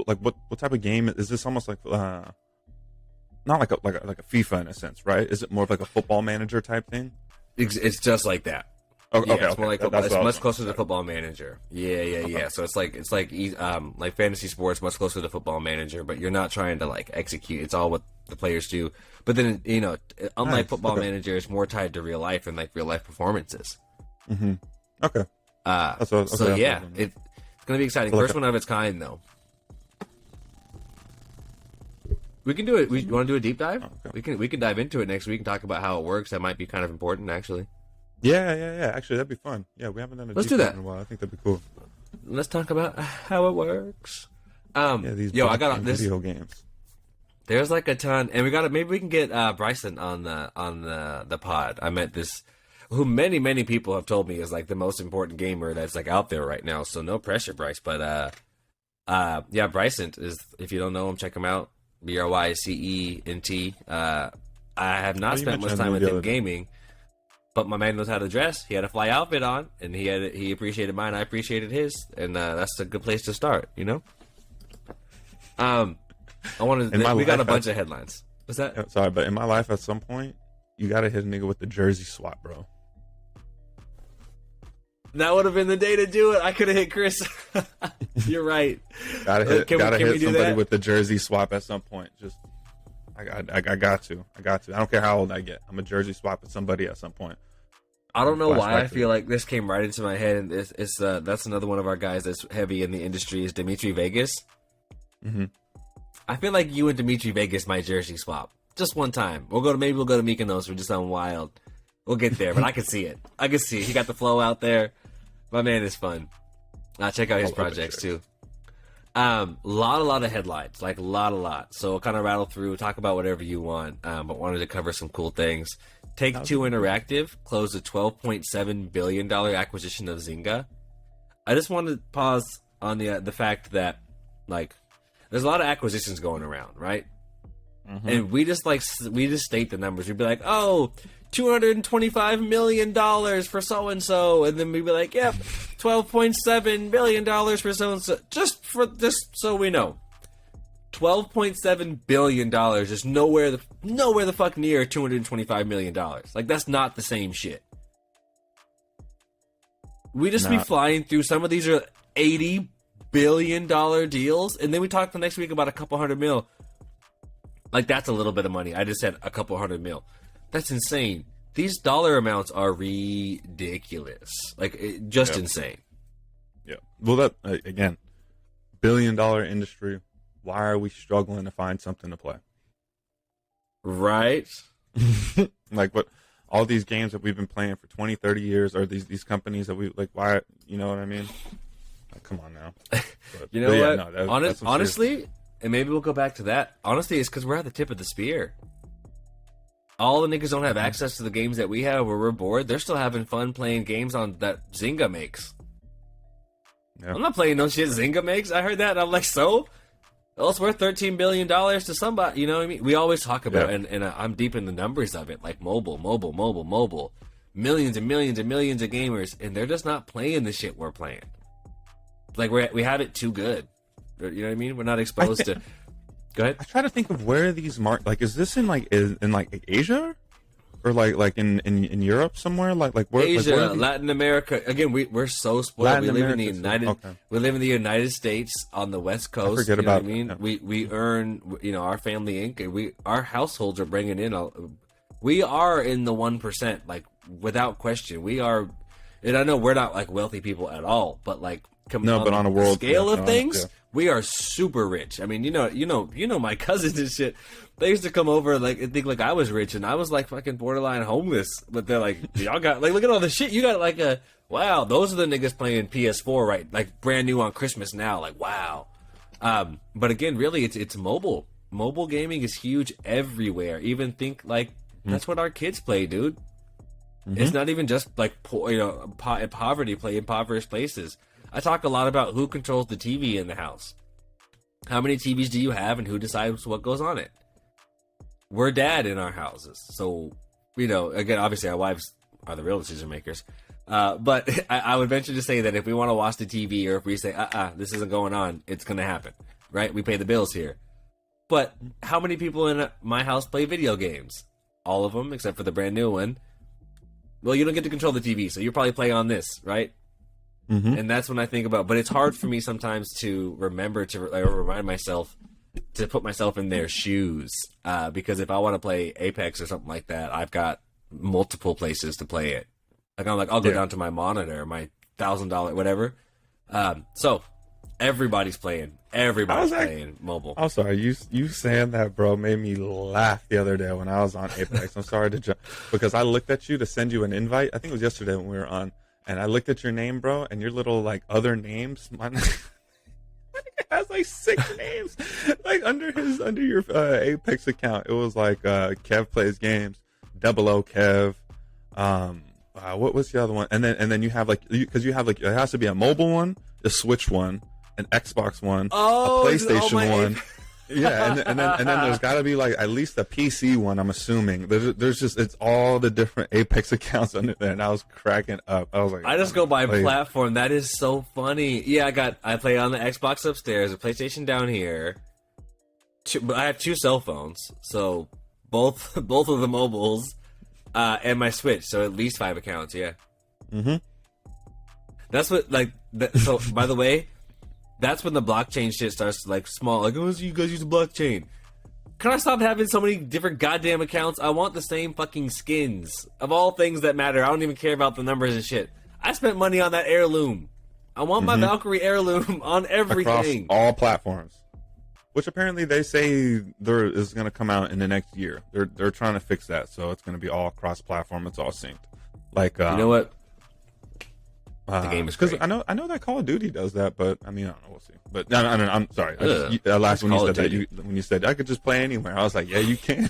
S4: Like, what type of game is this? Almost like not like a FIFA in a sense, right? Is it more of like a football manager type thing?
S3: It's just like that.
S4: Okay,
S3: it's more like football. It's much closer to Football Manager. Yeah. So it's like fantasy sports, much closer to Football Manager, but you're not trying to like execute. It's all what the players do. But then unlike Football Manager, it's more tied to real life and like real life performances.
S4: Mm-hmm. Okay.
S3: It's gonna be exciting. First one of its kind, though. We can do it. You want to do a deep dive?
S4: Oh, okay.
S3: We can dive into it next week and talk about how it works. That might be kind of important, actually.
S4: Yeah. Actually, that'd be fun. Yeah, we haven't done a
S3: Let's
S4: deep
S3: do
S4: dive
S3: that
S4: in a while. I think that'd be cool.
S3: Let's talk about how it works.
S4: I got
S3: this
S4: video games.
S3: There's like a ton, and maybe we can get Bryson on the pod. I met this, who many people have told me is like the most important gamer that's like out there right now. So no pressure, Bryce. But Bryson is. If you don't know him, check him out. BRYCENT. I have not spent much time with him gaming, but my man knows how to dress. He had a fly outfit on, and he appreciated mine. I appreciated his, and that's a good place to start. We got a bunch of headlines. What's that?
S4: Sorry, but in my life, at some point, you gotta hit a nigga with the jersey swap, bro.
S3: That would have been the day to do it. I could have hit Chris. You're right.
S4: Gotta hit somebody with the jersey swap at some point. Just, I got to. I don't care how old I get. I'm a jersey swap with somebody at some point.
S3: I don't know why I feel like this came right into my head, and that's another one of our guys that's heavy in the industry is Dimitri Vegas.
S4: Mm-hmm.
S3: I feel like you and Dimitri Vegas might jersey swap just one time. We'll go to Mykonos for just something wild. We'll get there, but I can see it. He got the flow out there. My man is fun. Check out his projects too. Lot of headlines, like a lot. So we'll kind of rattle through, talk about whatever you want. But wanted to cover some cool things. Take-Two Interactive closed a $12.7 billion acquisition of Zynga. I just wanted to pause on the fact that like there's a lot of acquisitions going around, right? Mm-hmm. And we just state the numbers. We'd be like, oh, $225 million for so-and-so. And then we'd be like, yep, $12.7 billion for so-and-so. Just so we know. $12.7 billion is nowhere the fuck near $225 million. Like, that's not the same shit. We just be flying through. Some of these are $80 billion deals, and then we talk the next week about a couple $100 million. Like, that's a little bit of money. I just said a couple $100 million. That's insane. These dollar amounts are ridiculous. Like, insane.
S4: Yeah. Well, that again, $1 billion industry. Why are we struggling to find something to play?
S3: Right.
S4: Like, what? All these games that we've been playing for 20, 30 years, or these companies that we like. Why? You know what I mean? Like, come on now. But,
S3: you know what?
S4: Yeah, no,
S3: honestly, and maybe we'll go back to that. Honestly, it's because we're at the tip of the spear. All the niggas don't have access to the games that we have where we're bored. They're still having fun playing games on that Zynga makes. Yeah. I'm not playing no shit Zynga makes. I heard that and I'm like, so? Well, it's worth $13 billion to somebody. You know what I mean? We always talk about it, and I'm deep in the numbers of it, like mobile. Millions and millions and millions of gamers, and they're just not playing the shit we're playing. Like, we have it too good. You know what I mean? We're not exposed to... Go ahead.
S4: I try to think of where these like, is this in Asia? Or like in Europe somewhere? Like where?
S3: Asia,
S4: like where
S3: Latin America. Again, we're so spoiled. We live in the United States on the West Coast.
S4: I forget about
S3: what I mean?
S4: Yeah.
S3: We earn, our family Inc. Our households are bringing in. We are in the 1%, like, without question. We are, and I know we're not like wealthy people at all, but like,
S4: but on a world
S3: scale of things, we are super rich. I mean, you know, my cousins and shit. They used to come over like and think like I was rich, and I was like fucking borderline homeless. But they're like, y'all got like, look at all the shit you got. Like wow, those are the niggas playing PS4, right? Like brand new on Christmas now. Like wow. But again, really, it's mobile. Mobile gaming is huge everywhere. Even think like that's what our kids play, dude. Mm-hmm. It's not even just like poverty play, impoverished places. I talk a lot about who controls the TV in the house. How many TVs do you have, and who decides what goes on it? We're dad in our houses, so again, obviously our wives are the real decision makers. But I would venture to say that if we want to watch the TV, or if we say this isn't going on, it's going to happen, right? We pay the bills here. But how many people in my house play video games? All of them, except for the brand new one. Well, you don't get to control the TV, so you probably play on this, right? Mm-hmm. And that's when I think about. But it's hard for me sometimes to remember to remind myself to put myself in their shoes, because if I want to play Apex or something like that, I've got multiple places to play it. Like I'll go down to my monitor, my $1,000 whatever. So everybody's playing. Everybody's playing mobile.
S4: I'm sorry, you saying that, bro, made me laugh the other day when I was on Apex. I'm sorry to jump because I looked at you to send you an invite. I think it was yesterday when we were on, and I looked at your name, bro, and your little like other names. It has like 6 names, like under your Apex account. It was like Kev plays games, 00 Kev. What was the other one? And then you have because you have like it has to be a mobile one, a Switch one, an Xbox one, a PlayStation one. Yeah, and then there's got to be like at least a PC one. I'm assuming there's just it's all the different Apex accounts under there, and I was cracking up. I was like,
S3: I just go by platform. That is so funny. Yeah, I play on the Xbox upstairs, a PlayStation down here. I have 2 cell phones, so both of the mobiles, and my Switch. So at least 5 accounts. Yeah. Mm-hmm. That's what So by the way. That's when the blockchain shit starts like small. Like, oh, so you guys use a blockchain. Can I stop having so many different goddamn accounts? I want the same fucking skins. Of all things that matter, I don't even care about the numbers and shit. I spent money on that heirloom. I want my Valkyrie heirloom on everything.
S4: Across all platforms. Which apparently they say there is going to come out in the next year. They're trying to fix that, so it's going to be all cross-platform. It's all synced. Like,
S3: you know what? The game is great.
S4: Because I know that Call of Duty does that, but I mean, I don't know. We'll see. But no, I'm sorry. Last when you said that, when you said I could just play anywhere, I was like, yeah, you can.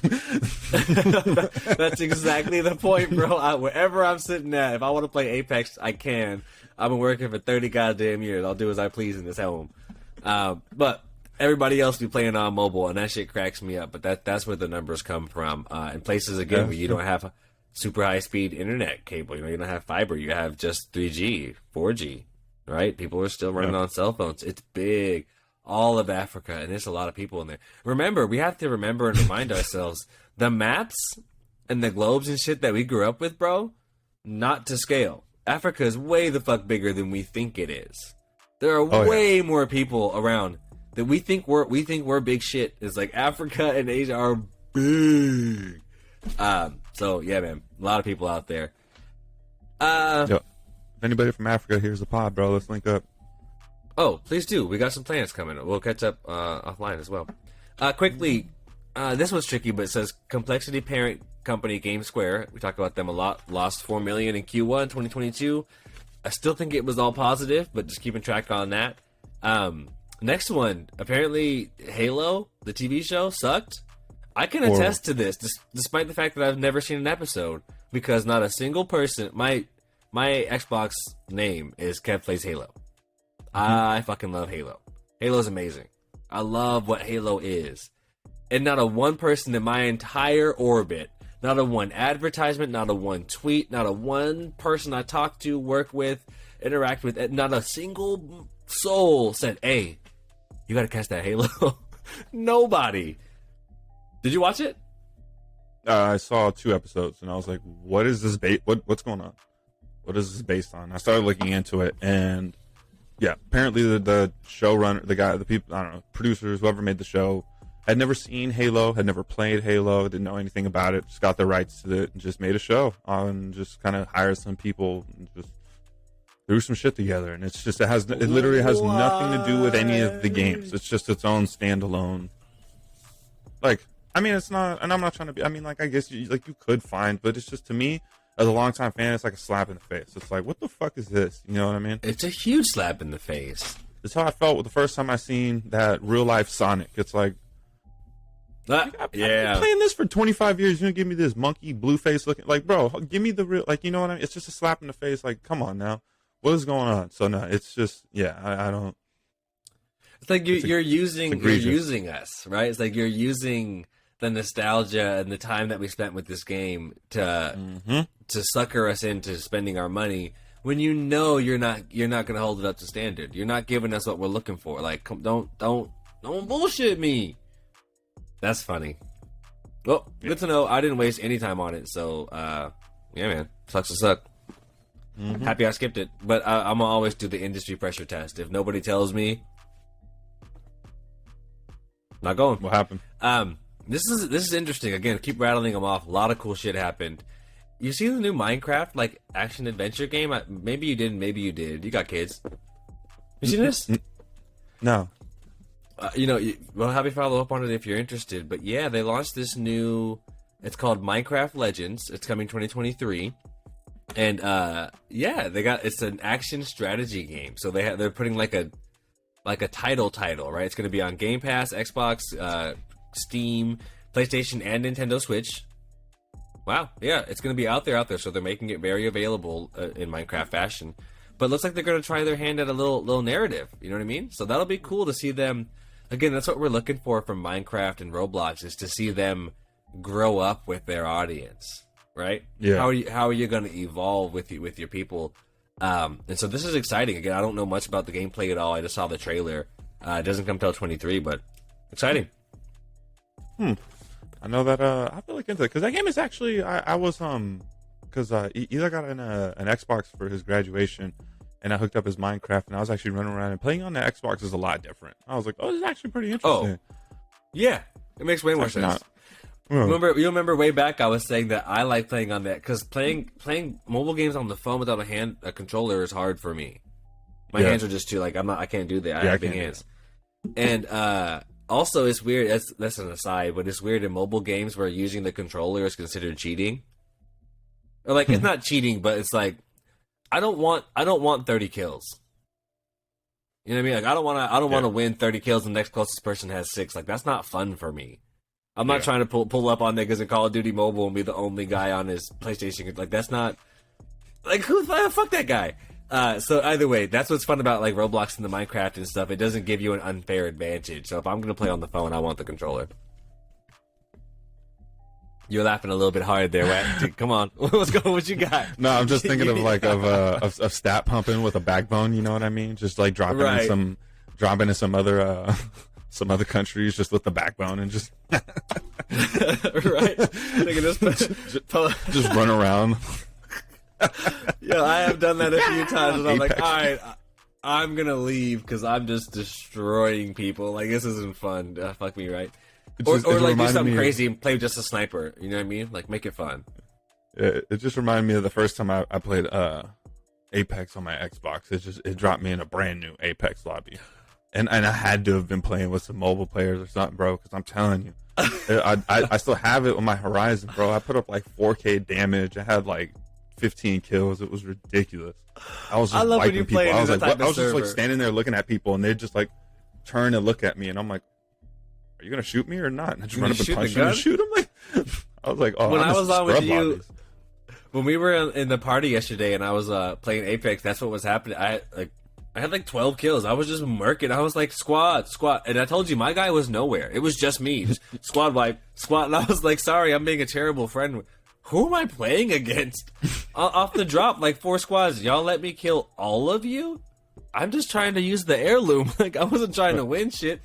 S3: That's exactly the point, bro. Wherever I'm sitting at, if I want to play Apex, I can. I've been working for 30 goddamn years. I'll do as I please in this home. But everybody else be playing on mobile, and that shit cracks me up. But that's where the numbers come from. In places again where you don't have super high speed internet cable. You don't have fiber. You have just 3G, 4G, right? People are still running on cell phones. It's big. all of Africa, and there's a lot of people in there. Remember, we have to remember and remind ourselves, the maps and the globes and shit that we grew up with, bro, not to scale. Africa is way the fuck bigger than we think it is. There are way more people around that we think we're big shit. It's like Africa and Asia are big. So yeah, man, a lot of people out there.
S4: Yo, if anybody from Africa hears the pod, bro, let's link up.
S3: Oh, please do. We got some plans coming. We'll catch up offline as well. Quickly, this one's tricky, but it says Complexity parent company Game Square. We talked about them a lot. Lost $4 million in Q1 2022. I still think it was all positive, but just keeping track on that. Next one, apparently Halo, the TV show, sucked. I can attest to this, despite the fact that I've never seen an episode, because not a single person. My Xbox name is Kev Plays Halo. I fucking love Halo. Halo's amazing. I love what Halo is. And not a one person in my entire orbit, not a one advertisement, not a one tweet, not a one person I talk to, work with, interact with, not a single soul said, hey, you gotta catch that Halo. Nobody. Did you watch it?
S4: I saw 2 episodes, and I was like, what is this what's going on? What is this based on? I started looking into it, and yeah, apparently the showrunner, the people, I don't know, producers, whoever made the show, had never seen Halo, had never played Halo, didn't know anything about it, just got the rights to it, and just made a show, and just kind of hired some people, and just threw some shit together, and it's just, it literally has nothing to do with any of the games. It's just its own standalone. Like, I mean, it's not, and I'm not trying to be, I mean, like, I guess you could find, but it's just, to me, as a longtime fan, it's like a slap in the face. It's like, what the fuck is this? You know what I mean?
S3: It's a huge slap in the face.
S4: That's how I felt with the first time I seen that real life Sonic. It's like, I've been playing this for 25 years. You don't give me this monkey blue face looking, like, bro, give me the real, like, you know what I mean? It's just a slap in the face. Like, come on now. What is going on? So no, it's just, yeah, I don't.
S3: It's like you're using us, right? It's like you're using the nostalgia and the time that we spent with this game to sucker us into spending our money when you know you're not going to hold it up to standard. You're not giving us what we're looking for. Like, don't bullshit me. That's funny. Well, good to know. I didn't waste any time on it, so yeah, man, sucks to suck. Happy I skipped it, but I'm gonna always do the industry pressure test. If nobody tells me, not going.
S4: What happened?
S3: This is interesting. Again, keep rattling them off. A lot of cool shit happened. You see the new Minecraft like action adventure game? Maybe you didn't. Maybe you did. You got kids. You seen this?
S4: No.
S3: We'll have you follow up on it if you're interested. But yeah, they launched this new. It's called Minecraft Legends. It's coming 2023. And it's an action strategy game. So they're putting like a title, right? It's going to be on Game Pass, Xbox, Steam, PlayStation, and Nintendo Switch. Wow, yeah, it's going to be out there. So they're making it very available in Minecraft fashion. But it looks like they're going to try their hand at a little narrative. You know what I mean? So that'll be cool to see them. Again, that's what we're looking for from Minecraft and Roblox, is to see them grow up with their audience. Right?
S4: Yeah.
S3: How are you going to evolve with your people? And so this is exciting. Again, I don't know much about the gameplay at all. I just saw the trailer. It doesn't come till 23, but exciting.
S4: I know that I feel like into it because that game is actually I was because Eli got an Xbox for his graduation, and I hooked up his Minecraft, and I was actually running around, and playing on the Xbox is a lot different. I was like, oh, this is actually pretty interesting.
S3: Oh, yeah, it makes way more sense. You remember way back I was saying that I like playing on that because playing mobile games on the phone without a controller is hard for me. My hands are just too I can't do that. I have big hands. And also it's weird. That's an aside, but it's weird in mobile games where using the controller is considered cheating. Or like it's not cheating, but it's like I don't want 30 kills. You know what I mean? Like I don't want to win 30 kills and the next closest person has 6. Like that's not fun for me. I'm not trying to pull up on niggas in Call of Duty Mobile and be the only guy on his PlayStation. Like, that's not... Like, fuck that guy. So, either way, that's what's fun about, like, Roblox and the Minecraft and stuff. It doesn't give you an unfair advantage. So, if I'm going to play on the phone, I want the controller. You're laughing a little bit hard there, Watt. Dude, come on. What's going? What you got?
S4: No, I'm just thinking of, like, of stat pumping with a backbone, you know what I mean? Just, like, dropping in some drop into some other countries just with the backbone and just
S3: right.
S4: just run around.
S3: Yeah, I have done that a few times, and I'm like, all right, I'm gonna leave because I'm just destroying people. Like, this isn't fun. Fuck me, right? Or like do something crazy and play just a sniper. You know what I mean? Like, make it fun.
S4: It just reminded me of the first time I played Apex on my Xbox. It dropped me in a brand new Apex lobby, and I had to have been playing with some mobile players or something, bro. Because I'm telling you, I still have it on my Horizon, bro. I put up like 4K damage. I had like 15 kills. It was ridiculous. I was just wiping people. I was just like standing there looking at people, and they'd just like turn and look at me, and I'm like, "Are you gonna shoot me or not?" And I just run up and punch them and shoot them. Like, I was like, "Oh."
S3: When I was on with you, when we were in the party yesterday, and I was playing Apex, that's what was happening. I had like 12 kills. I was just murking. I was like, squad, and I told you my guy was nowhere. It was just me, just squad wipe, squad. And I was like, sorry, I'm being a terrible friend. Who am I playing against? Off the drop, like 4 squads. Y'all let me kill all of you? I'm just trying to use the heirloom. Like, I wasn't trying to win shit.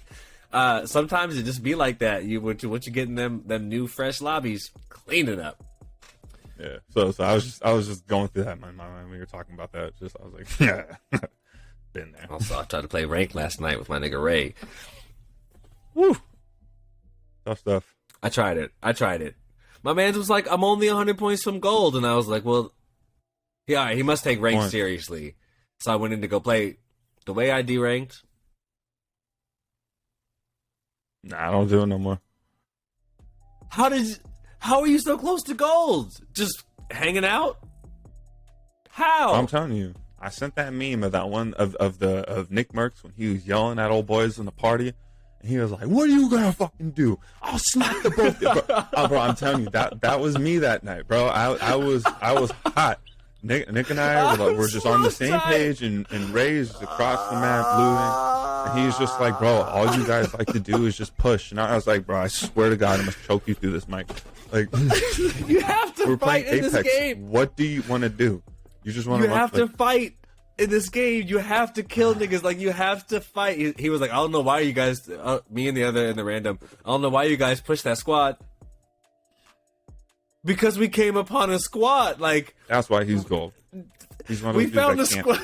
S3: Sometimes it just be like that. Once you get in them new fresh lobbies, clean it up.
S4: Yeah. So I was just going through that in my mind when you were talking about that. I was like, yeah, been there.
S3: Also, I tried to play rank last night with my nigga Ray.
S4: Woo. Tough stuff.
S3: I tried it. My man was like, I'm only 100 points from gold. And I was like, well, yeah, he must take rank seriously. So I went in to go play. The way I deranked.
S4: Nah, I don't do it no more.
S3: How are you so close to gold? Just hanging out? How?
S4: I'm telling you. I sent that meme of that one of Nick Merckx when he was yelling at old boys in the party. And he was like, "What are you gonna fucking do? I'll smack the both of you." Bro, I'm telling you, that was me that night, bro. I was hot. Nick and I were just on the same page, and Ray's across the map looting. And he's just like, "Bro, all you guys like to do is just push." And I was like, "Bro, I swear to God, I must choke you through this mic." Like,
S3: you have to fight in
S4: Apex.
S3: this game.
S4: What do you want to do? You just want to.
S3: You have to fight. In this game, you have to kill niggas. Like, you have to fight. He was like, I don't know why you guys, me and the random, I don't know why you guys pushed that squad. Because we came upon a squad. Like,
S4: that's why he's gold. He's one of
S3: we found a squad.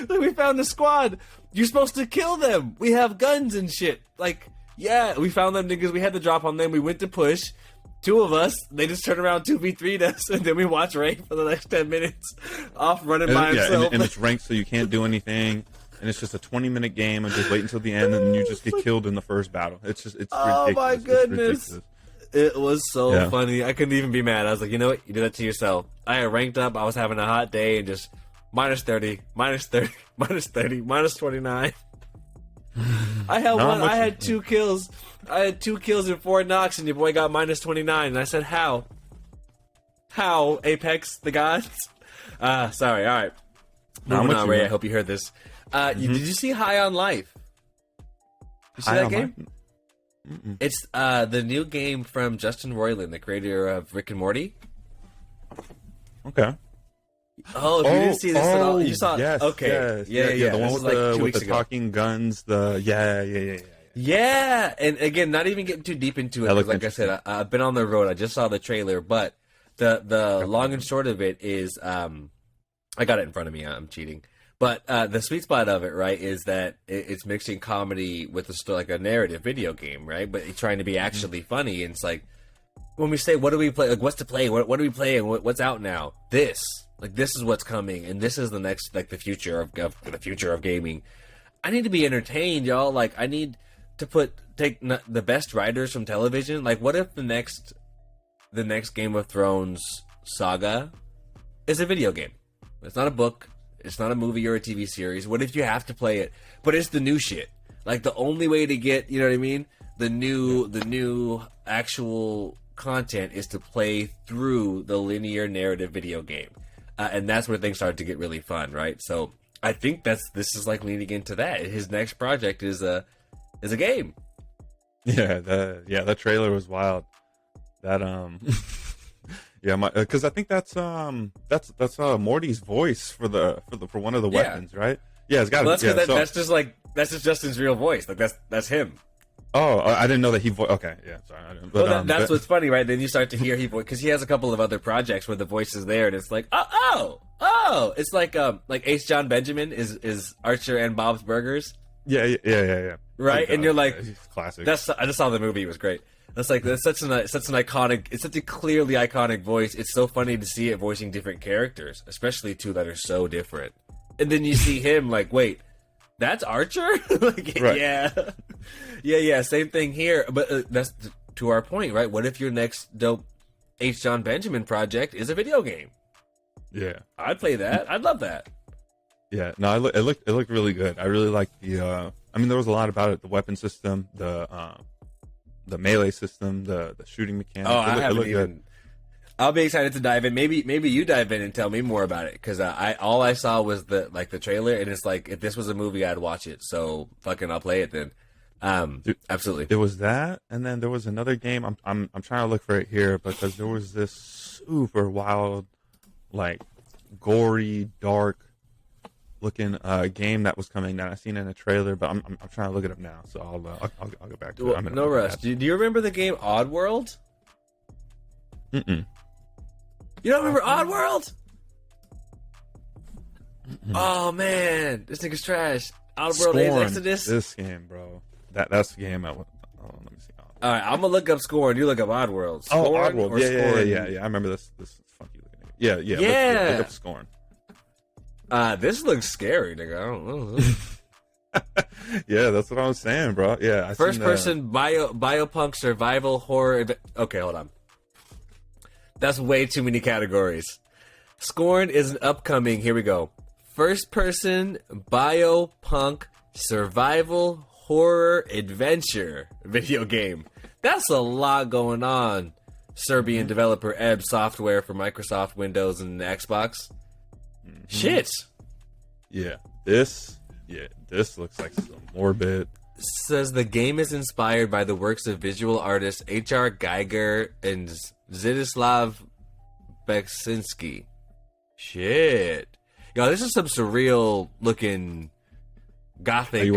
S3: Like, we found a squad. You're supposed to kill them. We have guns and shit. Like, yeah, we found them niggas. We had the drop on them. We went to push. 2 of us, they just turned around 2v3'd us, and then we watch Ray for the next 10 minutes off running by himself.
S4: And it's ranked, so you can't do anything, and it's just a 20-minute game, and just wait until the end, and you just get killed in the first battle. It's ridiculous.
S3: Oh my goodness. It was so funny. I couldn't even be mad. I was like, you know what? You did that to yourself. I had ranked up. I was having a hot day, and just minus 30, minus 30, minus 30, minus 29. I had 2 kills. I had 2 kills and 4 knocks, and your boy got minus 29. And I said, how? How, Apex, the gods? Sorry, all right. Moving on, Ray. I hope you heard this. Did you see High on Life? You see that game? It's the new game from Justin Roiland, the creator of Rick and Morty.
S4: Okay.
S3: Oh, if you didn't see this at all, you saw.
S4: Yes,
S3: okay, yeah.
S4: The one with the talking guns.
S3: Yeah, and again, not even getting too deep into it. Like I said, I've been on the road. I just saw the trailer, but the long and short of it is, I got it in front of me. I'm cheating, but the sweet spot of it, right, is that it's mixing comedy with like a narrative video game, right? But it's trying to be actually funny. And it's like when we say, "What do we play? Like, what's to play? What do we play? And what's out now?" This is what's coming, and this is the next, like, the future of gaming. I need to be entertained, y'all. Like, I need to take the best writers from television. Like, what if the next Game of Thrones saga is a video game? It's not a book. It's not a movie or a TV series. What if you have to play it, but it's the new shit? Like, the only way to get, you know what I mean, the new actual content is to play through the linear narrative video game. And that's where things start to get really fun, right? So I think this is like leaning into that. His next project is a game.
S4: Yeah, that trailer was wild. That because I think that's Morty's voice for one of the weapons, right? Yeah, it's got to
S3: Well,
S4: be. Yeah,
S3: that's just Justin's real voice. Like that's him.
S4: Oh, I didn't know that he okay, yeah, sorry. I didn't, but,
S3: Well, that's what's funny, right? Then you start to hear because he has a couple of other projects where the voice is there, and it's like, oh, it's like H. John Benjamin is Archer and Bob's Burgers.
S4: Yeah.
S3: Right, and you're like,
S4: yeah, classic.
S3: I just saw the movie; it was great. That's such an iconic. It's such a clearly iconic voice. It's so funny to see it voicing different characters, especially two that are so different. And then you see him like, wait, that's Archer? Like, right. Yeah. Same thing here. But that's to our point, right? What if your next dope H. John Benjamin project is a video game?
S4: Yeah,
S3: I'd play that. I'd love that.
S4: Yeah, no, it looked really good. I really liked the. I mean, there was a lot about it: the weapon system, the melee system, the shooting mechanics.
S3: Oh, I haven't even. Good. I'll be excited to dive in. Maybe you dive in and tell me more about it, because all I saw was the trailer, and it's like, if this was a movie, I'd watch it. So fucking, I'll play it then. Dude, absolutely.
S4: There was that, and then there was another game. I'm trying to look for it here, because there was this super wild, like gory, dark looking game that was coming that I seen in a trailer, but I'm trying to look it up now. So I'll get back to it.
S3: No rush. Do you remember the game Oddworld?
S4: Mm-mm.
S3: You don't remember Oddworld? Oh man, this nigga's trash. Oddworld A's Exodus.
S4: This game, bro. That's the game. Let me see.
S3: All right, I'm gonna look up Scorn. You look up Oddworld.
S4: Scorn, Oddworld. Yeah. I remember this funky looking. Yeah. Look up Scorn.
S3: This looks scary, nigga. I don't know.
S4: Yeah, that's what I was saying, bro. Yeah,
S3: first person biopunk survival horror. Okay, hold on. That's way too many categories. Scorn is an upcoming. Here we go. First person biopunk survival horror adventure video game. That's a lot going on. Serbian developer Ebb Software for Microsoft Windows and Xbox. Mm-hmm. Shit.
S4: Yeah, this looks like some morbid.
S3: Says the game is inspired by the works of visual artists H.R. Geiger and Zdzislaw Beksinski. Shit. Yo, this is some surreal looking gothic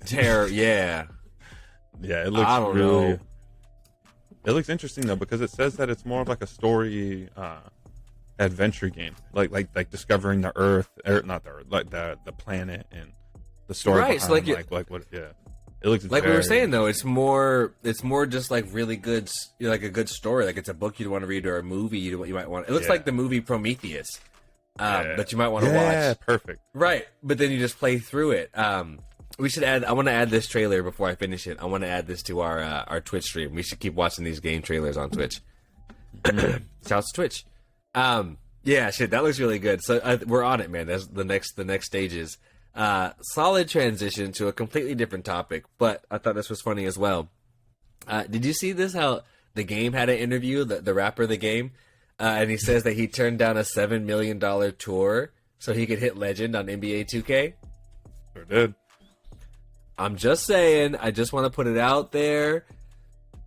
S3: terror. Yeah.
S4: Yeah, it looks
S3: I don't know.
S4: It looks interesting though, because it says that it's more of like a story adventure game, like discovering the Earth, or not the Earth, like the planet and the story
S3: right,
S4: behind,
S3: so
S4: like what. Yeah, it looks
S3: like we were saying though. It's more just like really good, like a good story. Like it's a book you'd want to read or a movie you might want. It looks like the movie Prometheus that you might want to watch.
S4: Yeah, perfect.
S3: Right, but then you just play through it. We should add. I want to add this trailer before I finish it. I want to add this to our Twitch stream. We should keep watching these game trailers on Twitch. Shouts to Twitch. Yeah, shit, that looks really good. So we're on it, man. That's the next stages. Solid transition to a completely different topic, but I thought this was funny as well. Did you see this? How the game had an interview, the rapper, the game, and he says that he turned down a $7 million tour so he could hit legend on NBA 2K.
S4: Sure did.
S3: I'm just saying. I just want to put it out there.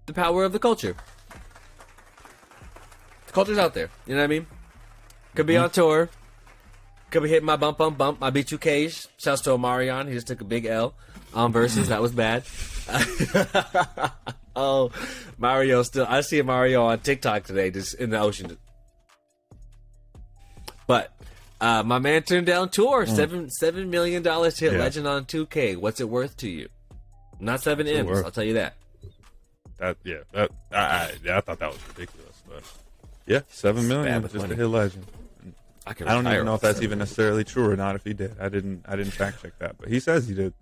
S3: The power of the culture. The culture's out there. You know what I mean? Could be on tour. Could be hitting my bump. My B2Ks. Shouts to Omarion. He just took a big L on Versus. That was bad. Oh, Mario still. I see Mario on TikTok today, just in the ocean. But my man turned down tour. $7 million to hit legend on 2K. What's it worth to you? Not 7 M's. I'll tell you that.
S4: I thought that was ridiculous, but yeah, $7 million just to hit legend. I don't even know if that's even necessarily true or not. If he did, I didn't fact check that, but he says he did.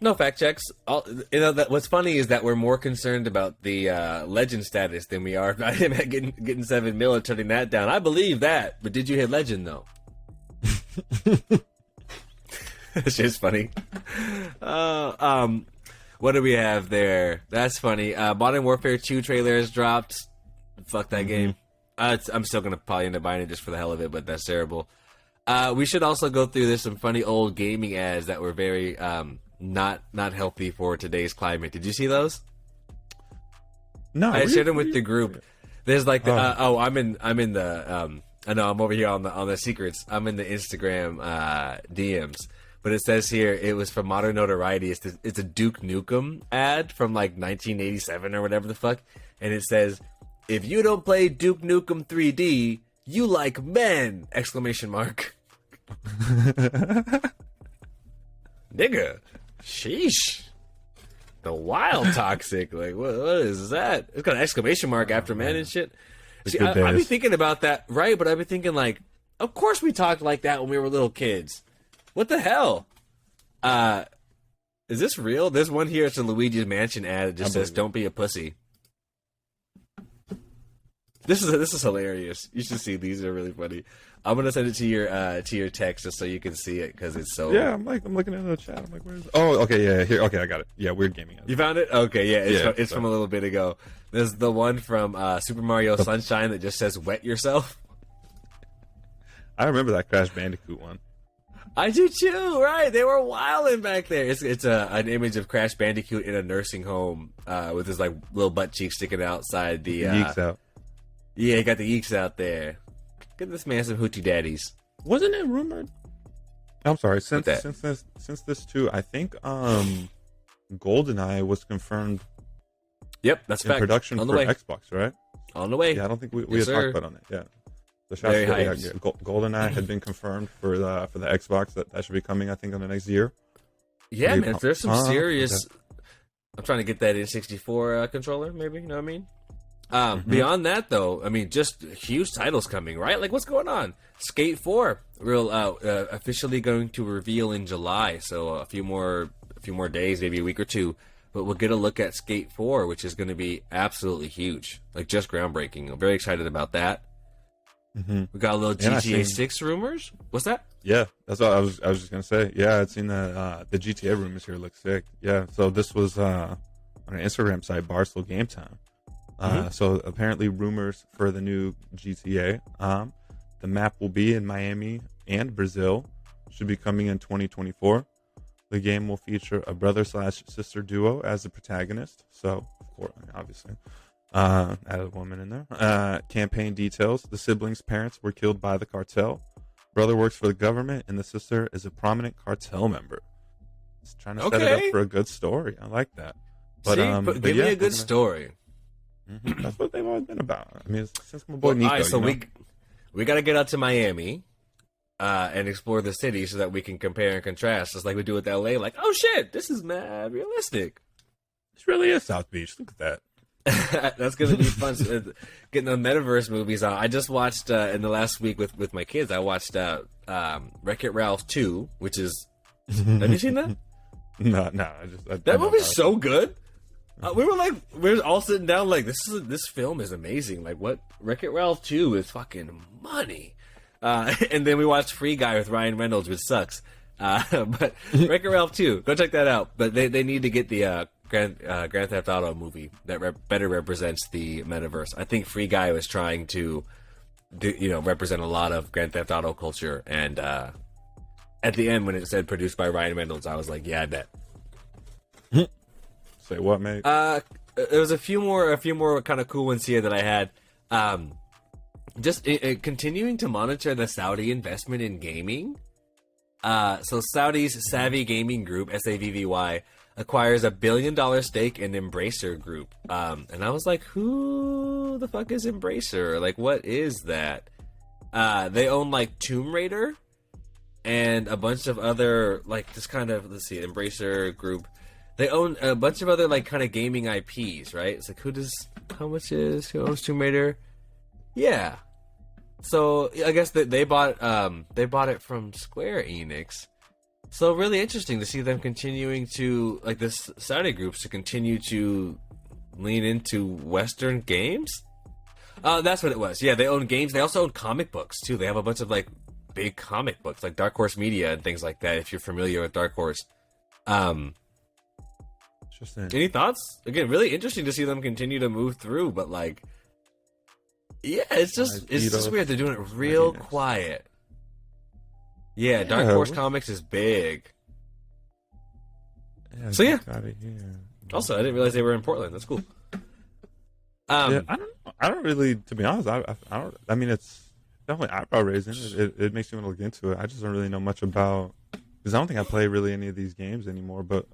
S3: No fact checks. What's funny is that we're more concerned about the legend status than we are about him getting 7 mil and turning that down. I believe that, but did you hit legend though? It's just funny. What do we have there? That's funny. Modern Warfare 2 trailer has dropped. Fuck that game. I'm still gonna probably end up buying it just for the hell of it, but that's terrible. We should also go through. There's some funny old gaming ads that were very not healthy for today's climate. Did you see those?
S4: No,
S3: I shared them with the group. There's like the I'm in the I know I'm over here on the secrets. I'm in the Instagram DMs. but it says here it was from Modern Notoriety. It's a Duke Nukem ad from like 1987 or whatever the fuck, and it says, "If you don't play Duke Nukem 3D, you like men!" Exclamation mark. Nigga, sheesh. The wild toxic, like what is that? It's got an exclamation mark after men and shit. See, I've been thinking about that, right? But I've been thinking like, of course we talked like that when we were little kids. What the hell? Is this real? There's one here. It's a Luigi's Mansion ad. It just says, "Don't be a pussy." This is hilarious. You should see these. Are really funny. I'm gonna send it to your text just so you can see it because it's so.
S4: Yeah, I'm looking at the chat. I'm like, where's? Oh, okay, yeah, here. Okay, I got it. Yeah, Weird Gaming.
S3: You found it? Okay, yeah, it's from a little bit ago. There's the one from Super Mario Sunshine that just says "Wet yourself."
S4: I remember that Crash Bandicoot one.
S3: I do too. Right? They were wilding back there. It's an image of Crash Bandicoot in a nursing home with his like little butt cheek sticking outside the.
S4: Yeeks out.
S3: Yeah, he got the yeeks out there. Get this man some hoochie daddies.
S4: Wasn't it rumored? I'm sorry. Since this too, I think GoldenEye was confirmed.
S3: Yep, that's
S4: in production for Xbox, right?
S3: On the way.
S4: Yeah, I don't think we had talked about on it. Yeah, the GoldenEye had been confirmed for the Xbox. That should be coming, I think, on the next year.
S3: Yeah, maybe. Man. There's some serious. Okay. I'm trying to get that N64 controller. Maybe, you know what I mean. Beyond that, though, I mean, just huge titles coming, right? Like, what's going on? Skate 4 officially going to reveal in July, so a few more days, maybe a week or two. But we'll get a look at Skate 4, which is going to be absolutely huge, like just groundbreaking. I'm very excited about that. Mm-hmm. We got a little GTA 6 rumors. What's that?
S4: Yeah, that's what I was just gonna say. Yeah, I'd seen that the GTA rumors here look sick. Yeah, so this was on an Instagram site, Barstool Game Time. So apparently rumors for the new GTA. The map will be in Miami and Brazil. Should be coming in 2024. The game will feature a brother/sister duo as the protagonist. So, of course, obviously, added a woman in there. Campaign details. The siblings' parents were killed by the cartel. Brother works for the government, and the sister is a prominent cartel member. It's trying to set it up for a good story. I like that. But,
S3: give me a good story.
S4: Mm-hmm. That's what they've always been about. I mean, since my boy Nico.
S3: All right, so we got to get out to Miami and explore the city so that we can compare and contrast, just like we do with LA. Like, oh shit, this is mad realistic.
S4: This really is South Beach. Look at
S3: that. That's gonna be fun. Getting the metaverse movies out. I just watched in the last week with my kids. I watched Wreck-It Ralph 2, which is. Have you seen that?
S4: No.
S3: That movie's so good. We were all sitting down like this film is amazing. Like what Wreck-It Ralph 2 is fucking money. And then we watched Free Guy with Ryan Reynolds, which sucks. But Wreck-It Ralph 2, go check that out. But they need to get the Grand Theft Auto movie that better represents the metaverse. I think Free Guy was trying to represent a lot of Grand Theft Auto culture. And at the end when it said produced by Ryan Reynolds, I was like, yeah, I bet.
S4: Say what, mate?
S3: There was a few more kind of cool ones here that I had. Just continuing to monitor the Saudi investment in gaming. So Saudi's Savvy Gaming Group, SAVVY, acquires $1 billion stake in Embracer Group. And I was like, who the fuck is Embracer? Like, what is that? They own like Tomb Raider and a bunch of other like this kind of Embracer Group. They own a bunch of other like kind of gaming IPs, right? It's like who owns Tomb Raider? Yeah. So I guess that they bought it from Square Enix. So really interesting to see them continuing to like this Saudi groups to continue to lean into Western games. That's what it was. Yeah, they own games. They also own comic books too. They have a bunch of like big comic books like Dark Horse Media and things like that. If you're familiar with Dark Horse. Any thoughts? Again, really interesting to see them continue to move through, but like, yeah, it's just weird. They're doing it real quiet. Yeah, Dark Horse Comics is big. So yeah. Also, I didn't realize they were in Portland. That's cool.
S4: I don't really, to be honest. I don't. I mean, it's definitely eyebrow raising. It makes me want to look into it. I just don't really know much about Because I don't think I play really any of these games anymore. But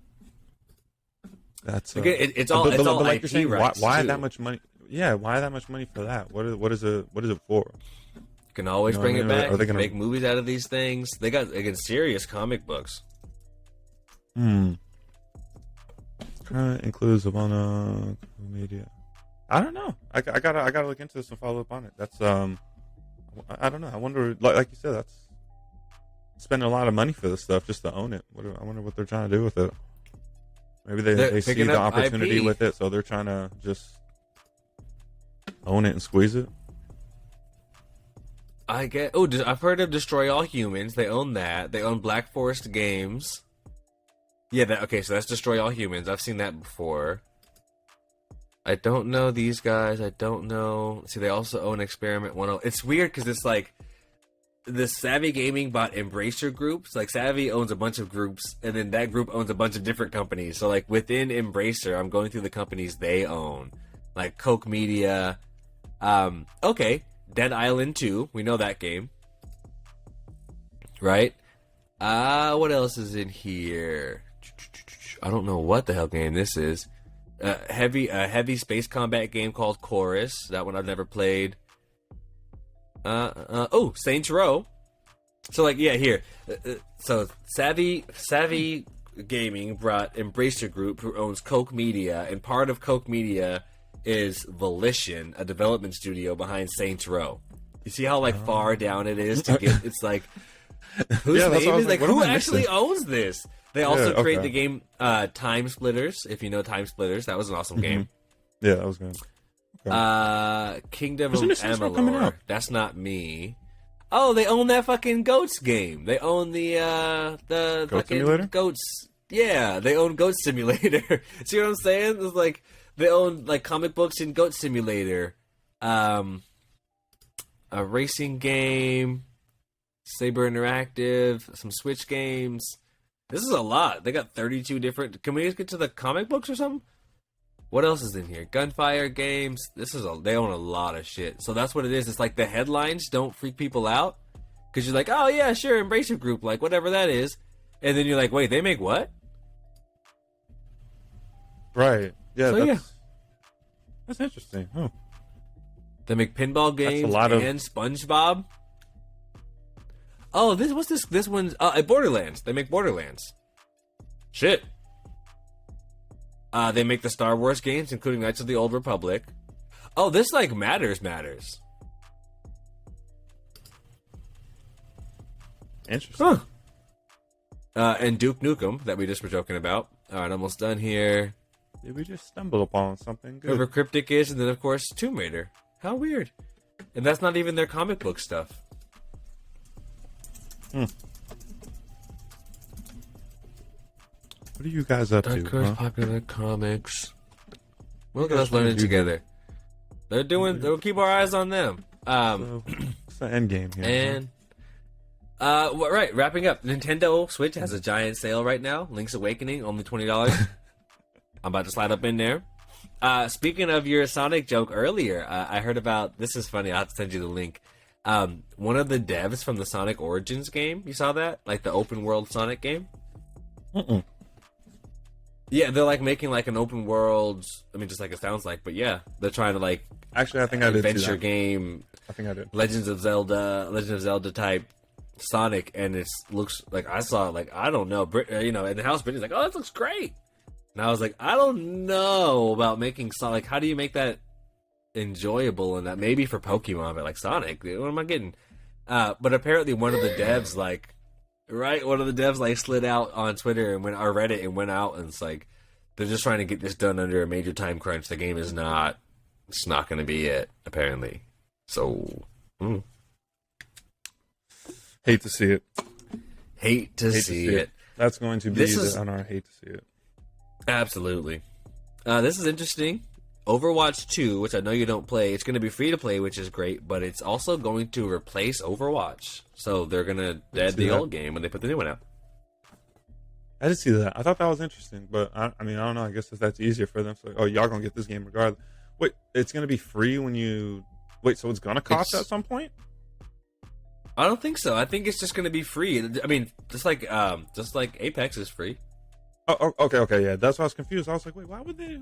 S4: that's
S3: Again, it's all
S4: like
S3: IP
S4: you're saying,
S3: rights.
S4: why
S3: too.
S4: that much money? Yeah, why that much money for that? What is it for?
S3: You can always
S4: You know
S3: bring
S4: what I
S3: it
S4: mean?
S3: back.
S4: Are they
S3: You can
S4: gonna-
S3: make movies out of these things. They got again serious comic books.
S4: Current includes Savannah media. I don't know. I gotta look into this and follow up on it. That's I don't know. I wonder, like you said, that's spending a lot of money for this stuff just to own it. I wonder what they're trying to do with it. Maybe they see
S3: picking
S4: the
S3: up
S4: opportunity
S3: IP.
S4: with it, so they're trying to just own it and squeeze it.
S3: I've heard of Destroy All Humans. They own that. They own Black Forest Games. Yeah, so that's Destroy All Humans. I've seen that before. I don't know these guys. I don't know. See, they also own Experiment 10. It's weird because it's like the Savvy Gaming bought Embracer groups. Like Savvy owns a bunch of groups, and then that group owns a bunch of different companies. So like within Embracer, I'm going through the companies they own, like Coke Media. Dead Island 2. We know that game, right? What else is in here? I don't know what the hell game this is. A heavy space combat game called Chorus. That one I've never played. Saints Row. So like, yeah, here. So Savvy Gaming brought Embracer Group, who owns Coke Media, and part of Coke Media is Volition, a development studio behind Saints Row. You see how like far down it is to get? It's like whose
S4: Yeah, that's what I
S3: name
S4: was
S3: is
S4: like,
S3: like
S4: what
S3: who
S4: am I
S3: actually
S4: missing?
S3: owns this? They also
S4: Yeah,
S3: create
S4: okay.
S3: the game Time Splitters. If you know Time Splitters, that was an awesome game.
S4: Yeah, that was good.
S3: Kingdom
S4: Isn't
S3: of
S4: there Saints Row coming
S3: Amalur.
S4: out?
S3: That's not me. Oh, they own that fucking Goats game. They own the
S4: Goat
S3: fucking
S4: Simulator?
S3: Goats. Yeah, they own Goat Simulator. See what I'm saying? It's like they own like comic books in Goat Simulator, a racing game, Saber Interactive, some Switch games. This is a lot. They got 32 different. Can we just get to the comic books or something? What else is in here? Gunfire Games. They own a lot of shit. So that's what it is. It's like the headlines don't freak people out because you're like, oh yeah, sure, Embracer Group, like whatever that is, and then you're like, wait, they make what?
S4: Right. Yeah.
S3: So,
S4: That's interesting. Oh.
S3: They make pinball games
S4: a lot of-
S3: and SpongeBob. Oh, what's this? This one's Borderlands. They make Borderlands. Shit. They make the Star Wars games, including Knights of the Old Republic. Oh, this like matters.
S4: Interesting.
S3: Huh. And Duke Nukem that we just were joking about. All right, almost done here.
S4: Did we just stumble upon something good?
S3: Whoever Cryptic is, and then of course Tomb Raider. How weird. And that's not even their comic book stuff.
S4: What are you guys up to?
S3: Dark
S4: Huh?
S3: popular comics. Look at
S4: guys
S3: us learning
S4: wanna do
S3: together. We'll keep our eyes on them.
S4: So, what's the end game here?
S3: And right, wrapping up. Nintendo Switch has a giant sale right now. Link's Awakening, only $20. I'm about to slide up in there. Speaking of your Sonic joke earlier, I heard about this. Is funny. I'll have to send you the link. One of the devs from the Sonic Origins game. You saw that, like the open world Sonic game.
S4: Mm-mm.
S3: Yeah, they're like making like an open world. I mean, just like it sounds like, but yeah, they're trying to like
S4: Actually, I think I did see
S3: adventure
S4: that.
S3: game,
S4: I think I did.
S3: Legend of Zelda type Sonic, and it looks like I saw it, like I don't know, in the house, Brittany's like, oh, that looks great, and I was like, I don't know about making Sonic. How do you make that enjoyable? And that maybe for Pokemon, but like Sonic, what am I getting? But apparently one of the devs slid out on Twitter and or Reddit and went out, and it's like they're just trying to get this done under a major time crunch. The game is not. It's not going to be it, apparently. So,
S4: Hate to see it.
S3: hate to see it.
S4: That's going to be
S3: This is-
S4: on our hate to see it.
S3: Absolutely. This is interesting. Overwatch 2, which I know you don't play, it's going to be free to play, which is great, but it's also going to replace Overwatch. So they're going to dead the old game when they put the new one out.
S4: I did see that. I thought that was interesting, but I mean, I don't know. I guess if that's easier for them. So, y'all gonna get this game regardless. Wait, it's gonna be free when you. Wait, so it's gonna cost at some point?
S3: I don't think so. I think it's just going to be free. I mean, just like Apex is free.
S4: Oh, okay, yeah. That's why I was confused. I was like, wait, why would they?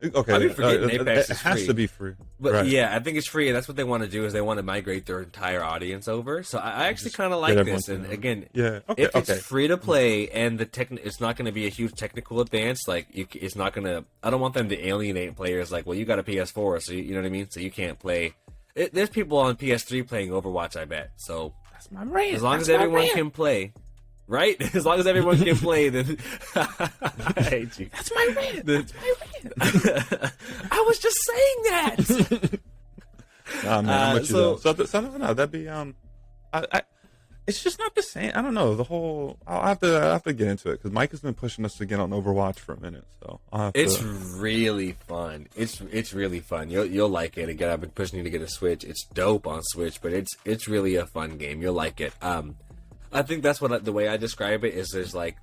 S4: Okay,
S3: I mean, forgetting Apex
S4: it has to be free.
S3: But
S4: right.
S3: yeah, I think it's free, and that's what they want to do is they want to migrate their entire audience over. So I actually kind of like this. And again, if it's free to play and it's not going to be a huge technical advance. Like it's not going to. I don't want them to alienate players. Like, well, you got a PS4, so you know what I mean. So you can't play. There's people on PS3 playing Overwatch, I bet. So
S4: that's my rant.
S3: As long as everyone can play. Right? As long as everyone can play, then I hate you.
S4: That's my rant. That's my rant.
S3: I was just saying that.
S4: Nah, man, I'm with you. So no, that'd be it's just not the same. I don't know the whole. I have to get into it because Mike has been pushing us to get on Overwatch for a minute. So
S3: it's really fun. It's really fun. You'll like it. Again, I've been pushing you to get a Switch. It's dope on Switch, but it's really a fun game. You'll like it. I think that's what the way I describe it is. There's like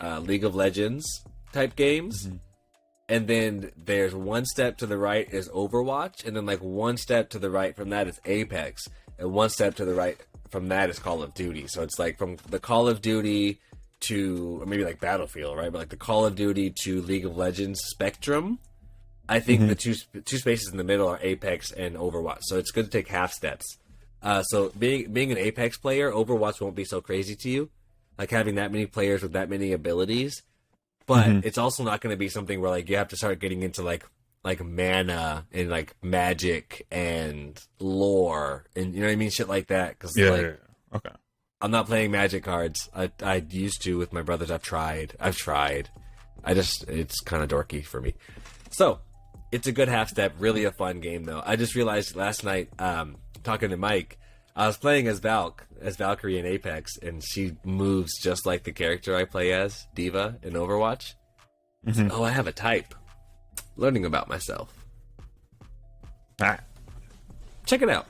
S3: League of Legends type games, and then there's one step to the right is Overwatch, and then like one step to the right from that is Apex, and one step to the right from that is Call of Duty. So it's like from the Call of Duty to, or maybe like Battlefield, right? But like the Call of Duty to League of Legends spectrum. I think the two spaces in the middle are Apex and Overwatch. So it's good to take half steps. So being an Apex player, Overwatch won't be so crazy to you, like having that many players with that many abilities. But it's also not going to be something where like you have to start getting into like mana and like magic and lore and you know what I mean, shit like that. Because okay, I'm not playing magic cards. I used to with my brothers. I've tried. It's kind of dorky for me. So it's a good half step. Really a fun game though. I just realized last night. Talking to Mike, I was playing as Valkyrie in Apex, and she moves just like the character I play as, Diva, in Overwatch. Oh, I have a type. Learning about myself. Check it out.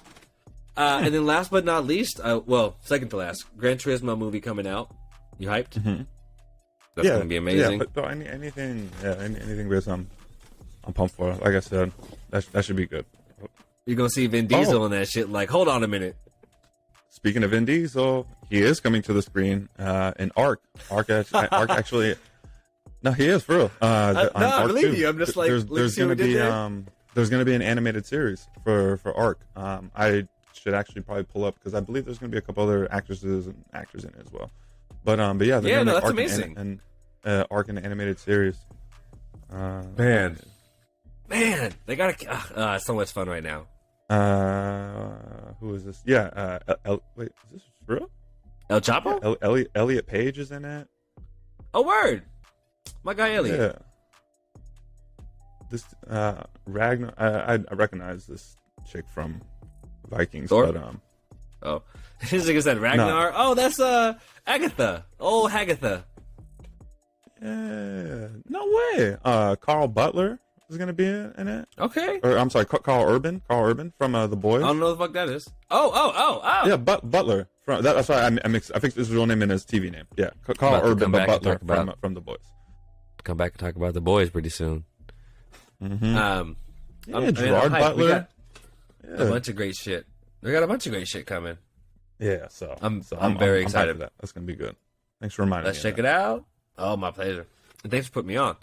S3: And then last but not least, second to last, Gran Turismo movie coming out. You hyped? That's gonna be amazing.
S4: Yeah, but anything with I'm pumped for. Like I said, that should be good.
S3: You're going to see Vin Diesel in that shit. Like, hold on a minute.
S4: Speaking of Vin Diesel, he is coming to the screen in Ark. Ark actually... No, he is, for real.
S3: I believe you. I'm just like...
S4: There's going to be an animated series for Ark. I should actually probably pull up, because I believe there's going to be a couple other actresses and actors in it as well. But yeah,
S3: that's Ark amazing.
S4: Ark in an animated series.
S3: Man, they got so much fun right now.
S4: Who is this? Yeah, wait, is this real?
S3: El Chapo?
S4: Yeah, Elliot Page is in it.
S3: Oh, word! My guy Elliot.
S4: Yeah. This Ragnar, I recognize this chick from Vikings,
S3: Thor?
S4: but
S3: oh, his nigga said Ragnar. No. Oh, that's Agatha. Oh, Hagatha.
S4: Yeah, no way. Carl Butler is gonna be in it.
S3: Okay.
S4: Or I'm sorry, Carl Urban from The Boys.
S3: I don't know what the fuck that is. Oh.
S4: Yeah, Butler. That's why I mixed. I think his real name and his TV name. Yeah, Carl Urban, but Butler from The Boys.
S3: Come back and talk about The Boys pretty soon.
S4: Gerard Butler.
S3: A bunch of great shit. We got a bunch of great shit coming.
S4: Yeah, so
S3: I'm very excited
S4: for that. That's gonna be good. Thanks for reminding me.
S3: Let's check it out. Oh, my pleasure. And thanks for putting me on.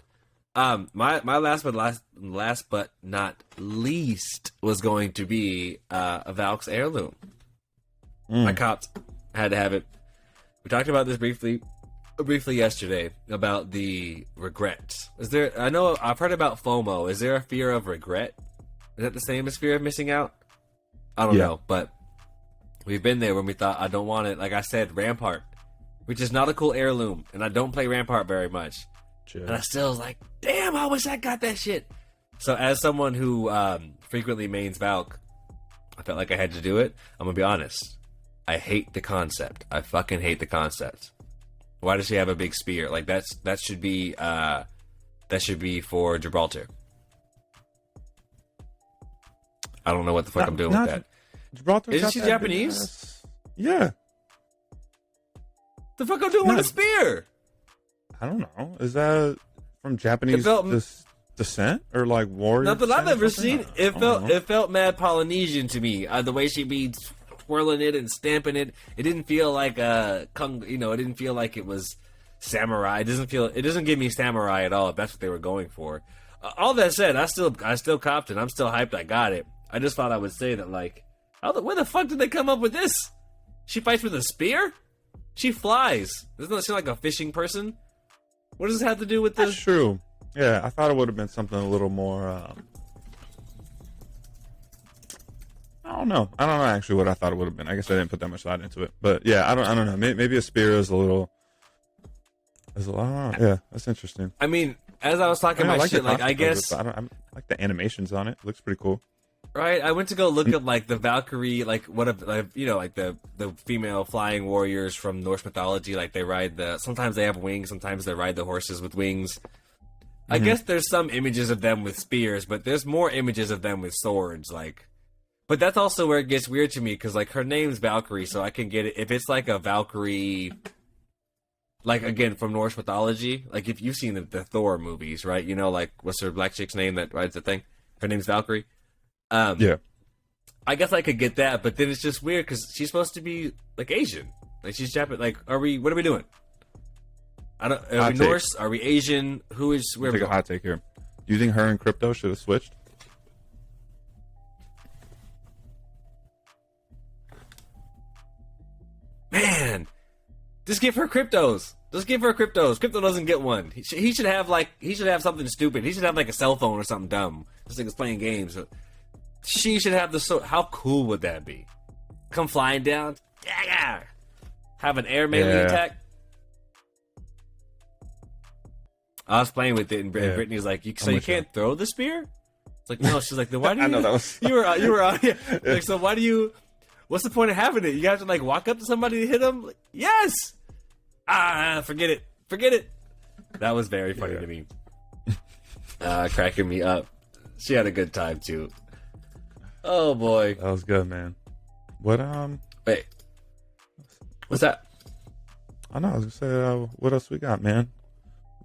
S3: My last but not least was going to be a Valk's heirloom. I copped. Had to have it. We talked about this briefly yesterday about the regrets. I know I've heard about FOMO. Is there a fear of regret? Is that the same as fear of missing out? I don't know, but we've been there when we thought, I don't want it. Like I said, Rampart, which is not a cool heirloom, and I don't play Rampart very much. And I still was like, damn, I wish I got that shit. So as someone who frequently mains Valk, I felt like I had to do it. I'm going to be honest. I hate the concept. I fucking hate the concept. Why does she have a big spear? Like that should be for Gibraltar. I don't know what the fuck I'm doing with that.
S4: Gibraltar.
S3: Isn't she Japanese?
S4: Yeah.
S3: The fuck I'm doing with a spear?
S4: I don't know. Is that from Japanese? Descent or like Warrior?
S3: Not that I've ever seen. It
S4: felt
S3: felt mad Polynesian to me. The way she be twirling it and stamping it. It didn't feel like it didn't feel like it was samurai. It doesn't give me samurai at all. If that's what they were going for. All that said, I still copped it. I'm still hyped. I got it. I just thought I would say that, like, where the fuck did they come up with this? She fights with a spear? She flies. Doesn't that seem like a fishing person? What does this have to do with this?
S4: That's true. Yeah, I thought it would have been something a little more. I don't know actually what I thought it would have been. I guess I didn't put that much thought into it. But yeah, I don't know. Maybe a spear is a little. I don't know. Yeah, that's interesting.
S3: I mean, as I was talking about shit, like I guess
S4: I like the animations on it. It looks pretty cool.
S3: Right, I went to go look up like the Valkyrie, like the female flying warriors from Norse mythology. Like they ride sometimes they have wings, sometimes they ride the horses with wings. I guess there's some images of them with spears, but there's more images of them with swords. Like, but that's also where it gets weird to me because like her name's Valkyrie, so I can get it if it's like a Valkyrie. Like, again, from Norse mythology, like, if you've seen the Thor movies, right? You know, like, what's her black chick's name that rides the thing? Her name's Valkyrie.
S4: Yeah.
S3: I guess I could get that, but then it's just weird, because she's supposed to be, like, Asian. Like, she's Japanese. Like, what are we doing? Are we Norse? Are we Asian? Where
S4: take a hot take here. Do you think her and Crypto should have switched?
S3: Man! Just give her cryptos. Crypto doesn't get one. He should have something stupid. He should have like a cell phone or something dumb. This thing is playing games. She should have how cool would that be? Come flying down. Yeah. Have an air melee attack. I was playing with it and Brittany's like, you can't throw the spear? It's like, no. She's like, then why do you?
S4: I know that was.
S3: You were on. Yeah. Like, so why do you? What's the point of having it? You have to like walk up to somebody to hit them? Like, yes. Forget it. That was very funny to me. Cracking me up. She had a good time too. Oh boy,
S4: that was good, man. What
S3: Wait, what's that?
S4: I know. I was gonna say, what else we got, man?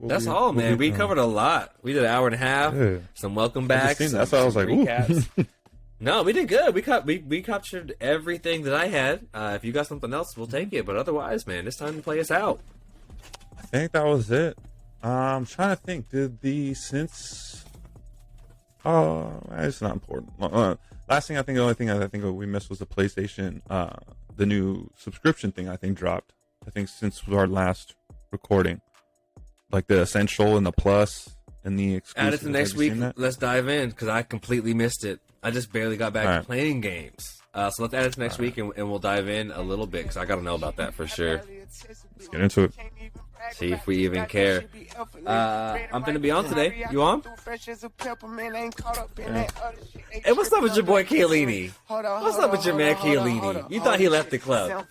S3: That's all, man. We covered a lot. We did an hour and a half. Yeah. Some welcome backs.
S4: That's why I was like, ooh.
S3: No, we did good. We captured everything that I had. If you got something else, we'll take it. But otherwise, man, it's time to play us out.
S4: I think that was it. I'm trying to think. It's not important. The only thing I think we missed was the PlayStation. The new subscription thing I think dropped. I think since our last recording, like the Essential and the Plus and the exclusive.
S3: Add it to next week. Let's dive in because I completely missed it. I just barely got back to playing games. So let's add it to next week and we'll dive in a little bit because I got to know about that for sure.
S4: Let's get into it.
S3: See if we even care. I'm finna be on today. You on? Hey, what's up with your boy Chiellini? What's up with your man Chiellini? You thought he left the club.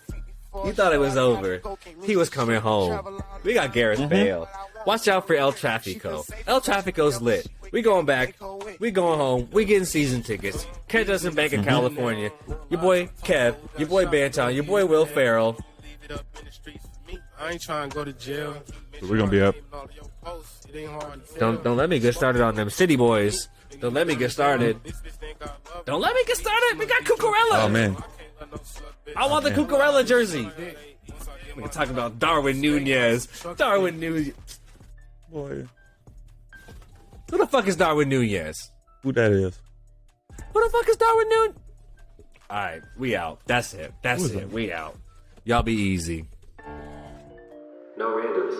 S3: You thought it was over. He was coming home. We got Gareth Bale. Watch out for El Trafico. El Trafico's lit. We going back. We going home. We getting season tickets. Catch us in Bank of California. Your boy Kev. Your boy Banton. Your boy Will Ferrell.
S2: I ain't trying to go to jail.
S4: We're gonna be up.
S3: Don't let me get started on them city boys. Don't let me get started. Don't let me get started. We got Cucurella.
S4: Oh man,
S3: I want the Cucurella jersey. We're talking about Darwin Nunez. Darwin Nunez.
S4: Boy,
S3: who the fuck is Darwin Nunez?
S4: Who that is?
S3: Who the fuck is Darwin Nunez? All right, we out. That's it. We out. Y'all be easy. No randoms.